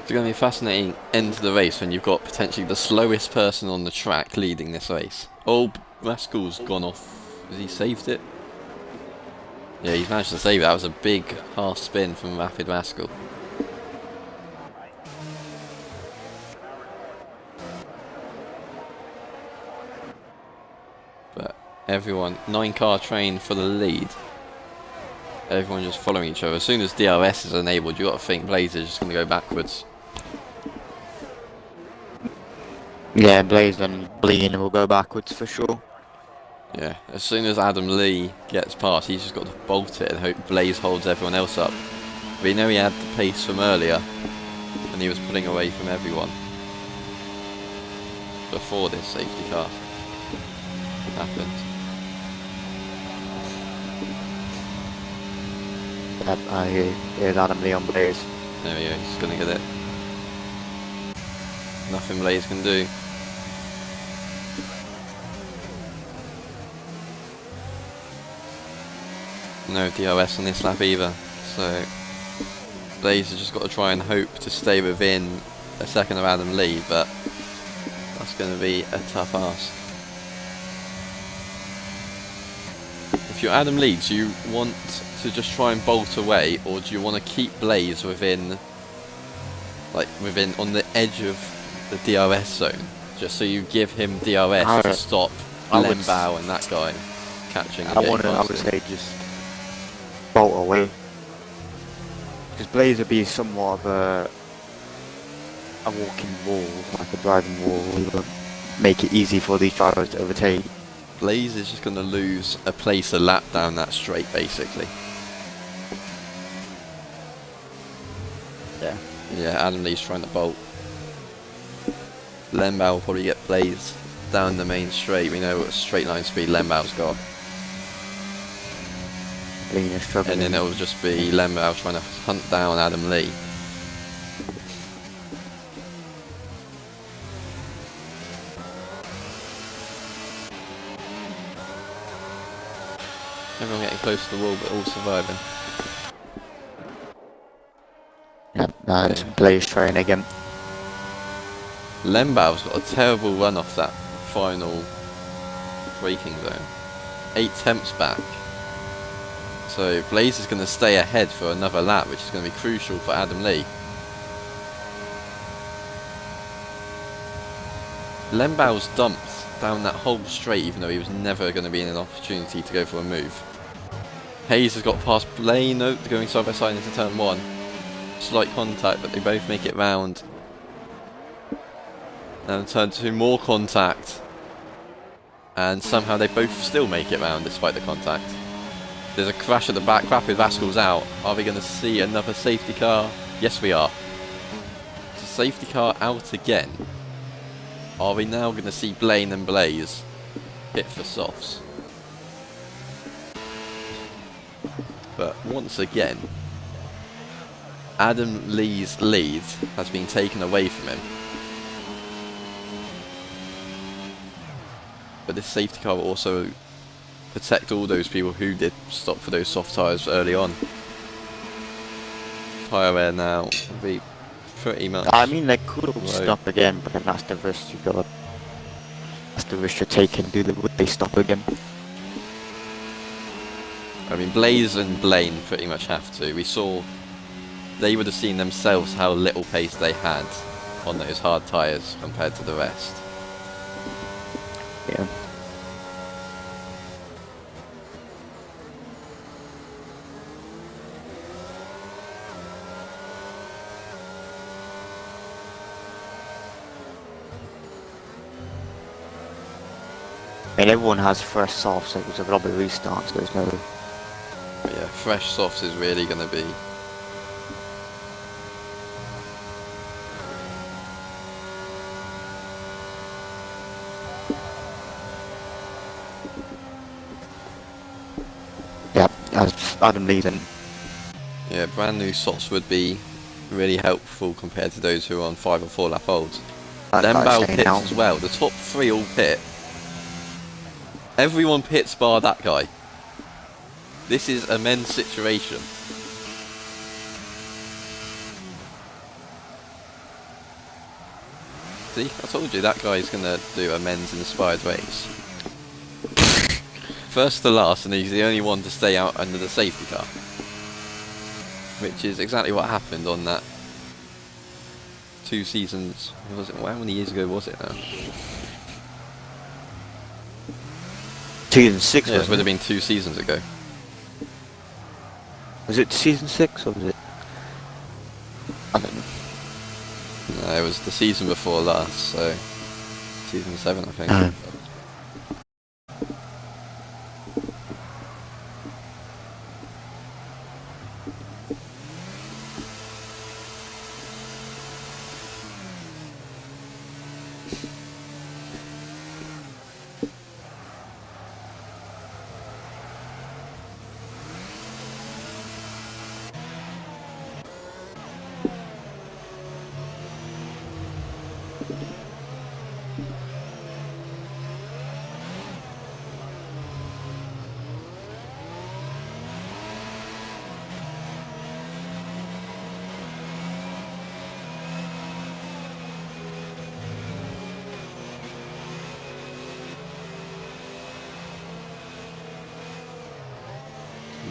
It's going to be a fascinating end to the race when you've got potentially the slowest person on the track leading this race. Oh, Rascal's gone off. Has he saved it? Yeah, he's managed to save it. That was a big half spin from Rapid Rascal. But everyone, 9-car train for the lead. Everyone just following each other. As soon as DRS is enabled, you've got to think Blaze is just going to go backwards. Yeah, Blaze and Blean will go backwards for sure. Yeah, as soon as Adam Lee gets past, he's just got to bolt it and hope Blaze holds everyone else up. We know he had the pace from earlier, and he was pulling away from everyone before this safety car happened. Yep, here's Adam Lee on Blaze. There we go, he's going to get it. Nothing Blaze can do. No DRS on this lap either, so Blaze has just got to try and hope to stay within a second of Adam Lee, but that's going to be a tough ask. If you're Adam Lee, do you want to just try and bolt away, or do you want to keep Blaze within on the edge of the DRS zone, just so you give him DRS to stop Lembow and that guy catching? I would say just bolt away, because Blaze would be somewhat of a walking wall, like a driving wall. He would make it easy for these drivers to overtake. Blaze is just going to lose a place a lap down that straight, basically. Yeah, Adam Lee's trying to bolt. Lembow will probably get Blaze down the main straight. We know what straight line speed Lembow's got. And then it'll just be Lembow trying to hunt down Adam Lee. Everyone getting close to the wall, but all surviving. Yep, it's Blaze trying again. Lembow's got a terrible run off that final braking zone. 8 tenths back. So Blaze is going to stay ahead for another lap, which is going to be crucial for Adam Lee. Lembow's dumped down that whole straight, even though he was never going to be in an opportunity to go for a move. Hayes has got past Blaine, they're going side by side into turn 1. Slight contact, but they both make it round. Now turn 2, more contact. And somehow they both still make it round despite the contact. There's a crash at the back, Rapid Rascal's out. Are we going to see another safety car? Yes, we are. It's a safety car out again. Are we now going to see Blaine and Blaze hit for softs? But once again, Adam Lee's lead has been taken away from him. But this safety car will also protect all those people who did stop for those soft tyres early on. Tyre wear now will be pretty much... I mean, they could stop again, but then that's the risk you got. That's the risk you're taking. Would they stop again? I mean, Blaze and Blaine pretty much have to. We saw... They would have seen themselves how little pace they had on those hard tyres compared to the rest. Yeah. I mean, everyone has fresh softs, so it's a rubber restart, so there's no... But yeah, fresh softs is really going to be... Yeah, as Adam Lee then. Yeah, brand new softs would be really helpful compared to those who are on 5 or 4 lap olds. Lembow pits as well. The top 3 all pit. Everyone pits bar that guy. This is a men's situation. See, I told you that guy's gonna do a men's inspired race. First to last, and he's the only one to stay out under the safety car. Which is exactly what happened on that 2 seasons. Was it? How many years ago was it now? Season 6, Yeah, it would have been 2 seasons ago. Was it season 6 or was it? I don't know. No, it was the season before last, so season 7, I think.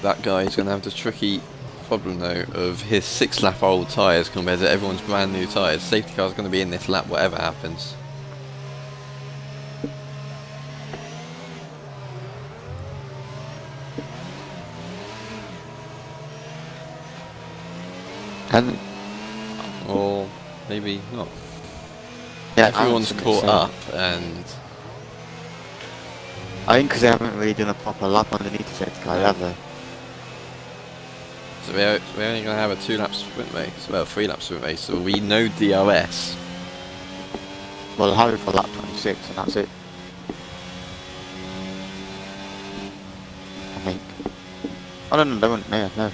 That guy's going to have the tricky problem though of his 6-lap old tyres compared to everyone's brand new tyres. Safety car's going to be in this lap whatever happens. And Or maybe not. yeah, Everyone's caught up, and I think because they haven't really done a proper lap underneath the safety car, have they? so we're only going to have a 2-lap sprint race, well, 3-lap sprint race, so we know DRS. Well, they'll have it for lap 26 and that's it. I think. I don't know, they wouldn't, no. I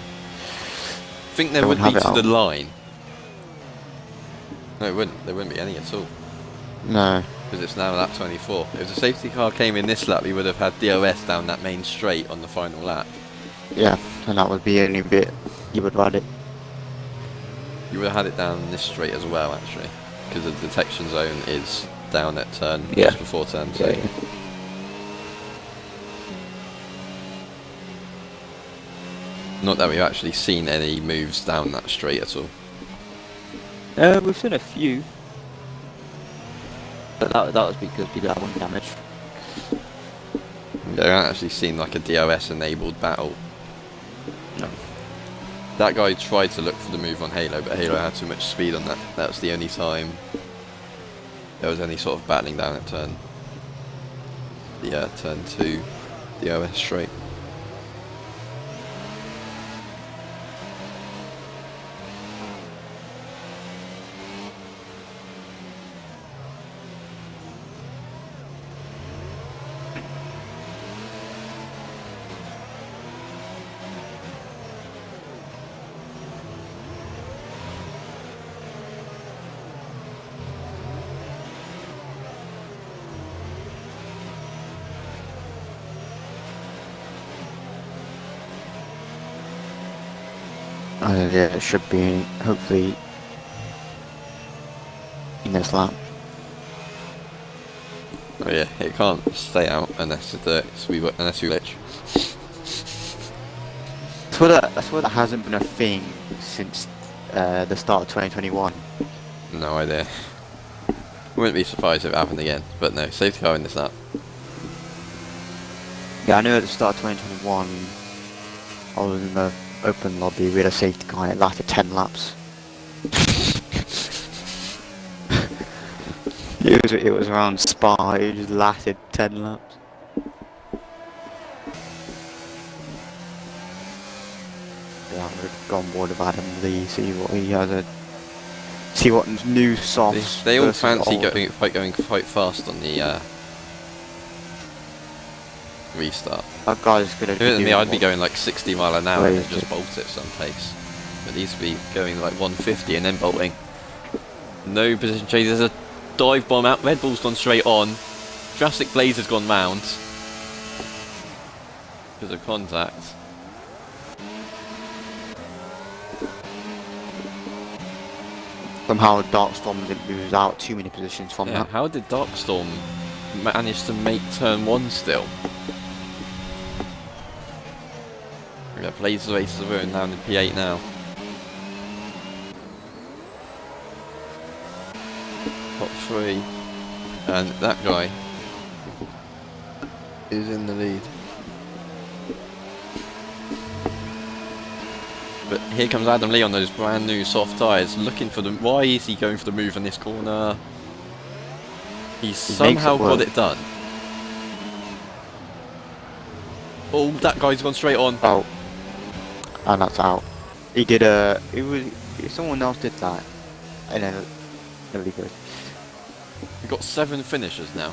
think there They would wouldn't be have to it the line. No, it wouldn't. There wouldn't be any at all. No. Because it's now lap 24. If the safety car came in this lap, we would have had DRS down that main straight on the final lap. Yeah, and that would be the only bit you would ride it. You would have had it down this straight as well, actually. Because the detection zone is down at turn, just before turn 2. Yeah. Not that we've actually seen any moves down that straight at all. We've seen a few. But that was because people had one damage. We haven't actually seen like a DRS enabled battle. No. That guy tried to look for the move on Halo, but Halo had too much speed on that. That was the only time there was any sort of battling down at turn 2 DRS straight. Yeah, it should be, hopefully, in this lap. Oh yeah, it can't stay out unless we glitch. That's why that hasn't been a thing since the start of 2021. No idea. Wouldn't be surprised if it happened again, but no, safety car in this lap. Yeah, I know at the start of 2021, I was in the open lobby with a safety car and it lasted 10 laps. it was around Spa, it just lasted 10 laps. Yeah, I'm gonna go on board with Adam Lee, see what he has see what new softs. They all versus fancy old. going quite fast on the restart. That guy's gonna If it was do me, I'd be what- going like 60 mile an hour and then Crazy. just bolt it some pace. But these would be going like 150 and then bolting. No position change. There's a dive bomb out. Red Bull's gone straight on. Jurassic Blaze has gone round because of contact. Somehow Darkstorm didn't lose out too many positions from Yeah, that. how did Darkstorm manage to make turn 1 still? Yeah, plays the races are down in P8 now. Top 3. And that guy is in the lead. But here comes Adam Lee on those brand new soft tyres, looking for the... Why is he going for the move in this corner? He's somehow got it done. Oh, that guy's gone straight on. Oh, and that's out. He did someone else did that. I know. Really good. We've got 7 finishers now.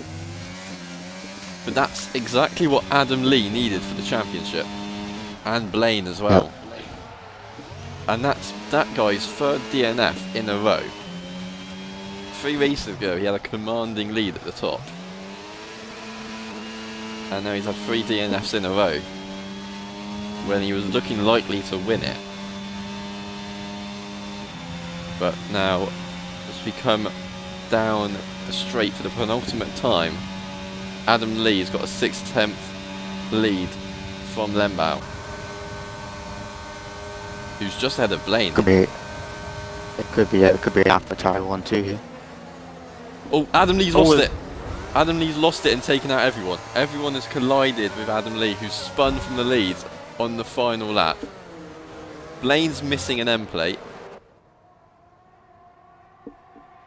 But that's exactly what Adam Lee needed for the championship. And Blaine as well. Yep. And that's that guy's 3rd DNF in a row. 3 races ago he had a commanding lead at the top. And now he's had 3 DNFs in a row when he was looking likely to win it. But now as we come down the straight for the penultimate time, Adam Lee's got a 6/10 lead from Lembau, who's just ahead of Blaine. It could be after Tyre 1 2 here. Oh, Adam Lee's lost it. Adam Lee's lost it and taken out everyone. Everyone has collided with Adam Lee, who's spun from the lead on the final lap. Blaine's missing an M plate.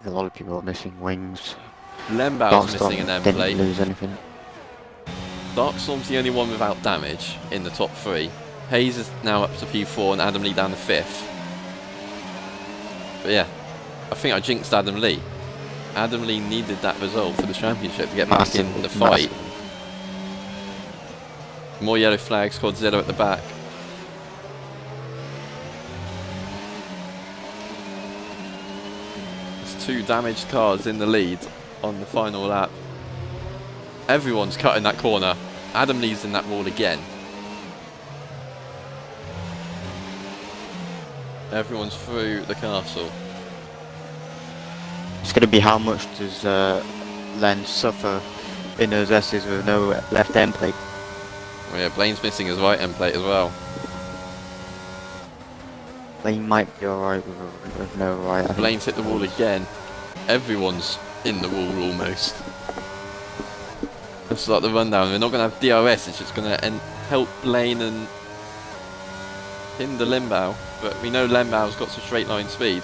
A lot of people are missing wings. Lembau's missing an M plate. Didn't lose anything. Darkstorm's the only one without damage in the top 3. Hayes is now up to P4 and Adam Lee down to 5th. But yeah, I think I jinxed Adam Lee. Adam Lee needed that result for the championship to get back in the fight. More yellow flags, squad 0 at the back. There's 2 damaged cars in the lead on the final lap. Everyone's cutting that corner. Adam Lee's in that wall again. Everyone's through the castle. It's going to be how much does Len suffer in those S's with no left end plate. Oh yeah, Blaine's missing his right end plate as well. Blaine might be alright with no right. Blaine's hit the wall again. Everyone's in the wall almost. Let's start the rundown. We're not going to have DRS, it's just going to help Blaine and hinder Lembau. But we know Lembau's got some straight line speed.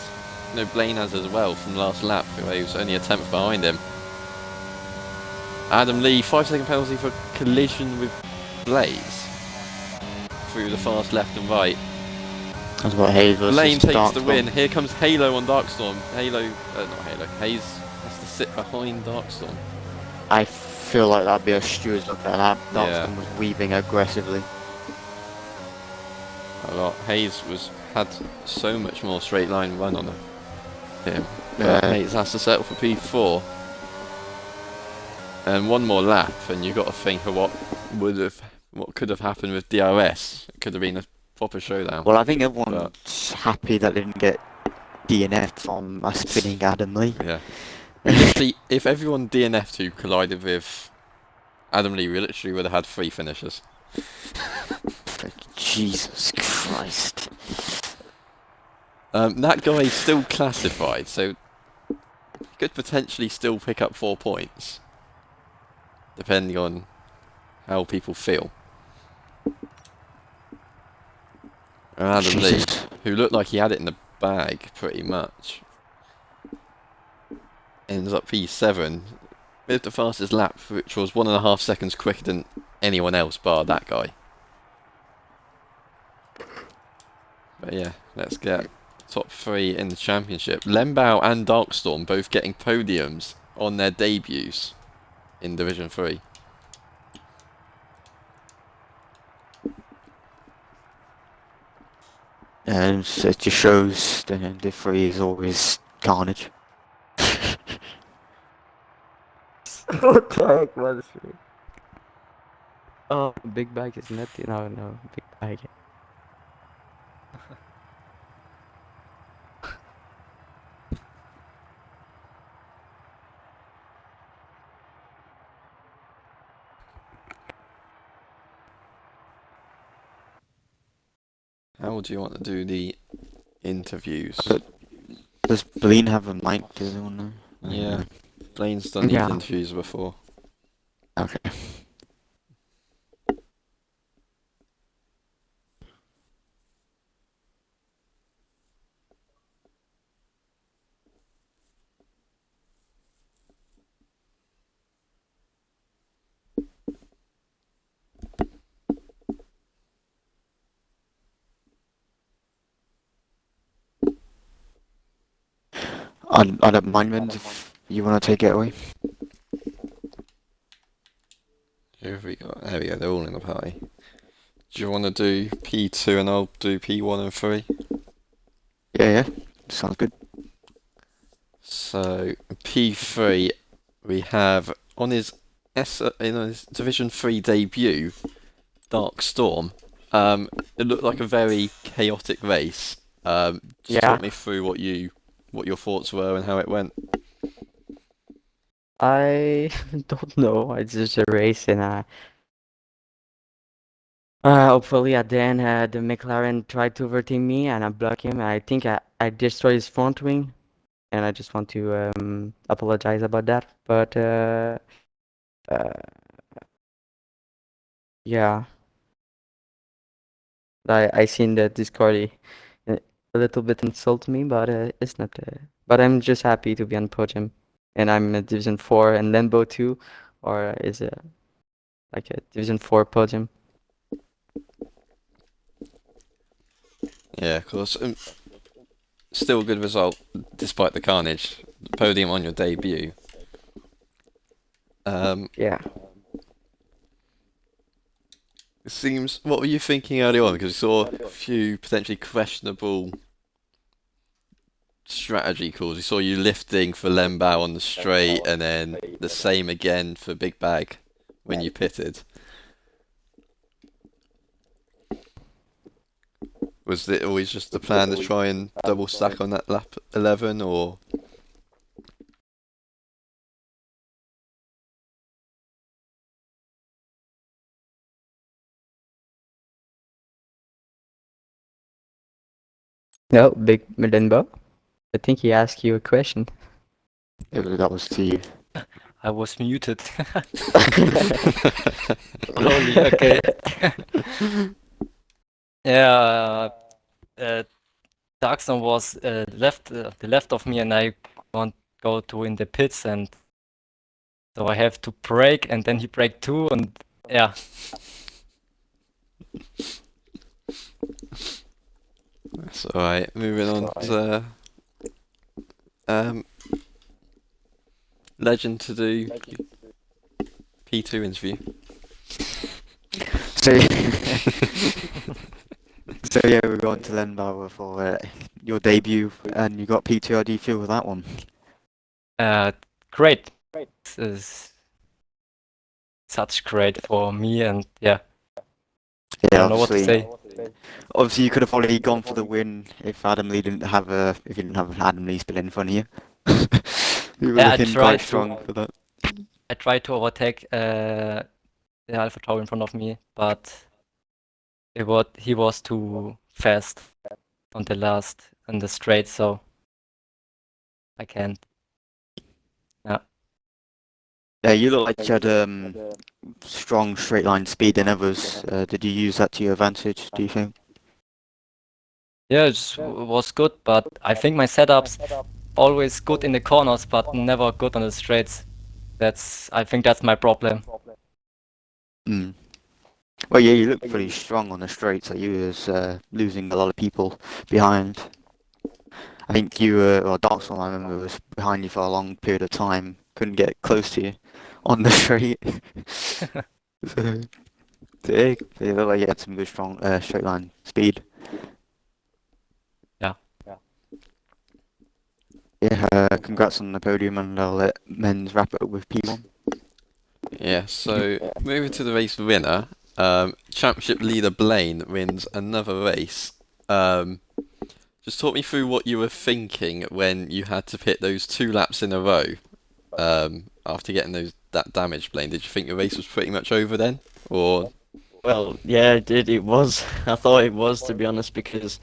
No, Blaine has as well from last lap, where he was only a 10th behind him. Adam Lee, 5-second penalty for collision with Blaze through the fast left and right. That's what Hayes versus Blaine takes Darkstorm. the win. Here comes Halo on Darkstorm. Not Halo. Hayes has to sit behind Darkstorm. I feel like that'd be a steward's look at that. Darkstorm Yeah. was weaving aggressively. A lot. Hayes had so much more straight line run on him. Yeah. Hayes has to settle for P4. And one more lap, and you've got to think of what could have happened with DRS. It could have been a proper showdown. Well, I think everyone's happy that they didn't get DNF from a spinning Adam Lee. Yeah. Literally, if everyone DNF'd who collided with Adam Lee, we literally would have had 3 finishers. Jesus Christ. That guy is still classified, so he could potentially still pick up 4 points, depending on how people feel. And Adam Lee, who looked like he had it in the bag pretty much, ends up P7 with the fastest lap, which was 1.5 seconds quicker than anyone else bar that guy. But yeah, let's get top 3 in the championship. Lembau and Darkstorm both getting podiums on their debuts in Division 3. And it just shows the 3 is always carnage. What the heck was it? Oh, big bag is not, no, big bag. how do you want to do the interviews? Does Blaine have a mic? Does anyone know? Yeah, Blaine's done these Yeah. interviews before. Okay. I don't mind, Vince, if you want to take it away. Who have we got? There we go, they're all in the party. Do you want to do P2 and I'll do P1 and 3? Yeah, sounds good. So, P3, we have on his in his Division 3 debut, Dark Storm. It looked like a very chaotic race. Just Yeah. talk me through what your thoughts were and how it went. I don't know. It's just a race, and hopefully at the end, the McLaren tried to overtake me, and I blocked him. And I think I destroyed his front wing, and I just want to apologize about that. But uh, yeah, I seen that Discord a little bit insult me, but it's not. But I'm just happy to be on podium, and I'm a Division 4 and Lambo 2, or is a like a Division 4 podium. Yeah, of course. Still a good result despite the carnage. Podium on your debut. Yeah. It seems. What were you thinking early on? Because you saw a few potentially questionable strategy calls. We saw you lifting for Lembao on the straight, and then the same again for Big Bag when you pitted. Was it always just the plan to try and double stack on that lap 11, or? No, Big Lambo. I think he asked you a question. That was to you. I was muted. Slowly, okay. Yeah, Darkson was the left of me, and I want go to in the pits, and so I have to brake, and then he braked too, and yeah. That's alright. Moving on to Legend to do P2 interview. So, so yeah, we're going to Lendauer for your debut, and you got P2. How do you feel with that one? Great. This is such great for me, and yeah, I Yeah, don't know what to say. obviously you could have already gone for the win if Adam Lee didn't have if you didn't have Adam Lee still in front of you. You were Yeah, I looking tried quite to- strong for that. I tried to overtake the Alpha Tauri in front of me, but he was too fast on the straight, so I can't. Yeah, you look like you had strong straight line speed than others. Did you use that to your advantage, do you think? Yeah, was good, but I think my setup's always good in the corners, but never good on the straights. I think that's my problem. Mm. Well, yeah, you look pretty strong on the straight, so you was losing a lot of people behind. I think you were, well, Darkson, I remember, was behind you for a long period of time. Couldn't get close to you on the straight. So, yeah, you look like you had some good strong straight line speed. Yeah. Yeah, congrats on the podium, and I'll let Men's wrap it up with P1. Yeah, so moving to the race winner, championship leader Blaine wins another race. Just talk me through what you were thinking when you had to pit those 2 laps in a row after getting that damage, Blaine. Did you think your race was pretty much over then, or? Well, yeah, it did. It was. I thought it was, to be honest, because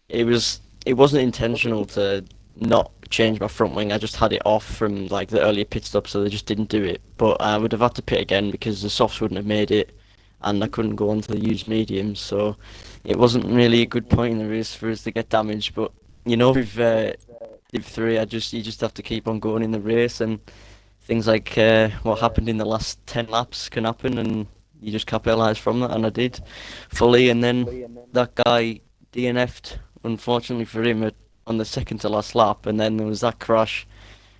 it was. It wasn't intentional to not change my front wing. I just had it off from like the earlier pit stop, so they just didn't do it. But I would have had to pit again because the softs wouldn't have made it, and I couldn't go on to the used mediums. So it wasn't really a good point in the race for us to get damaged. But you know, with Div 3, you just have to keep on going in the race, and things like what happened in the last 10 laps can happen, and you just capitalise from that, and I did fully. And then that guy DNF'd, unfortunately for him, on the second to last lap, and then there was that crash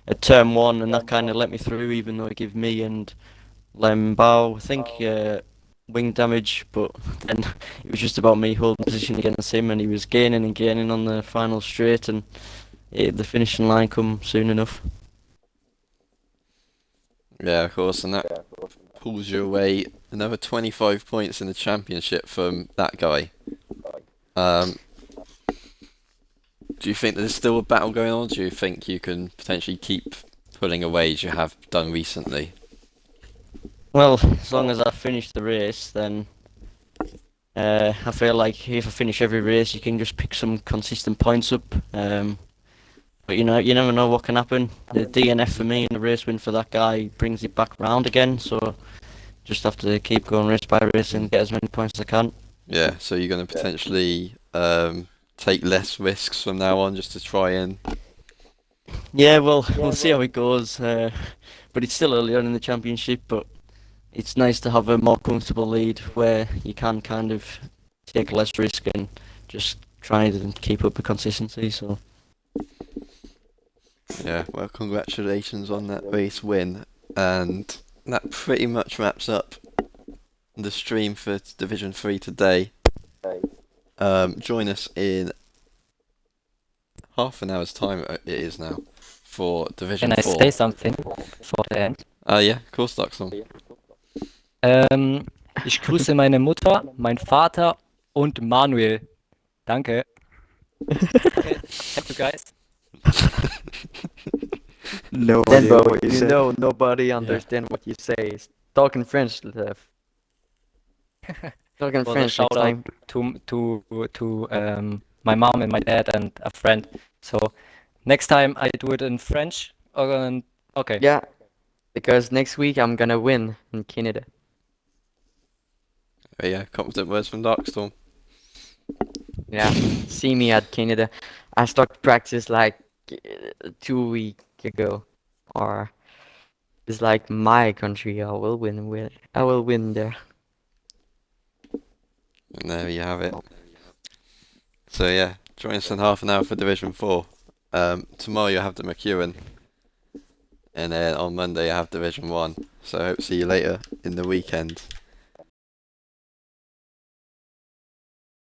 at turn one, and that kind of let me through, even though it gave me and Lembao, I think, wing damage. But then it was just about me holding position against him, and he was gaining and gaining on the final straight, and the finishing line come soon enough. Yeah, of course, and that pulls you away another 25 points in the championship from that guy. Do you think there's still a battle going on? Do you think you can potentially keep pulling away as you have done recently? Well, as long as I finish the race, then I feel like if I finish every race, you can just pick some consistent points up. But you know, you never know what can happen. The DNF for me and the race win for that guy brings it back round again. So just have to keep going race by race and get as many points as I can. Yeah, so you're going to potentially take less risks from now on just to try and... Yeah, well, we'll see how it goes. But it's still early on in the championship, but it's nice to have a more comfortable lead where you can kind of take less risk and just try and keep up the consistency. So Yeah, well, congratulations on that race win, and that pretty much wraps up the stream for Division 3 today. Join us in half an hour's time, it is now, for Division Can I 4. say something for the end? Yeah, of course, Daxon. Ich grüße meine Mutter, mein Vater und Manuel. Danke. Okay, thank you guys. No Then, idea Bo, what you you said. know nobody understand what you say. Talk in French, Lev. Talk in Was a French next shout time. out to my mom and my dad and a friend. So next time I do it in French. Okay. Yeah, because next week I'm gonna win in Canada. Yeah, confident words from Darkstorm. Yeah, see me at Canada. I started practice like 2 weeks ago, or it's like my country. I will win with. I will win there. And there you have it. So yeah, join us in half an hour for Division 4. Tomorrow you have the McEwen, and then on Monday you have Division 1. So I hope to see you later in the weekend.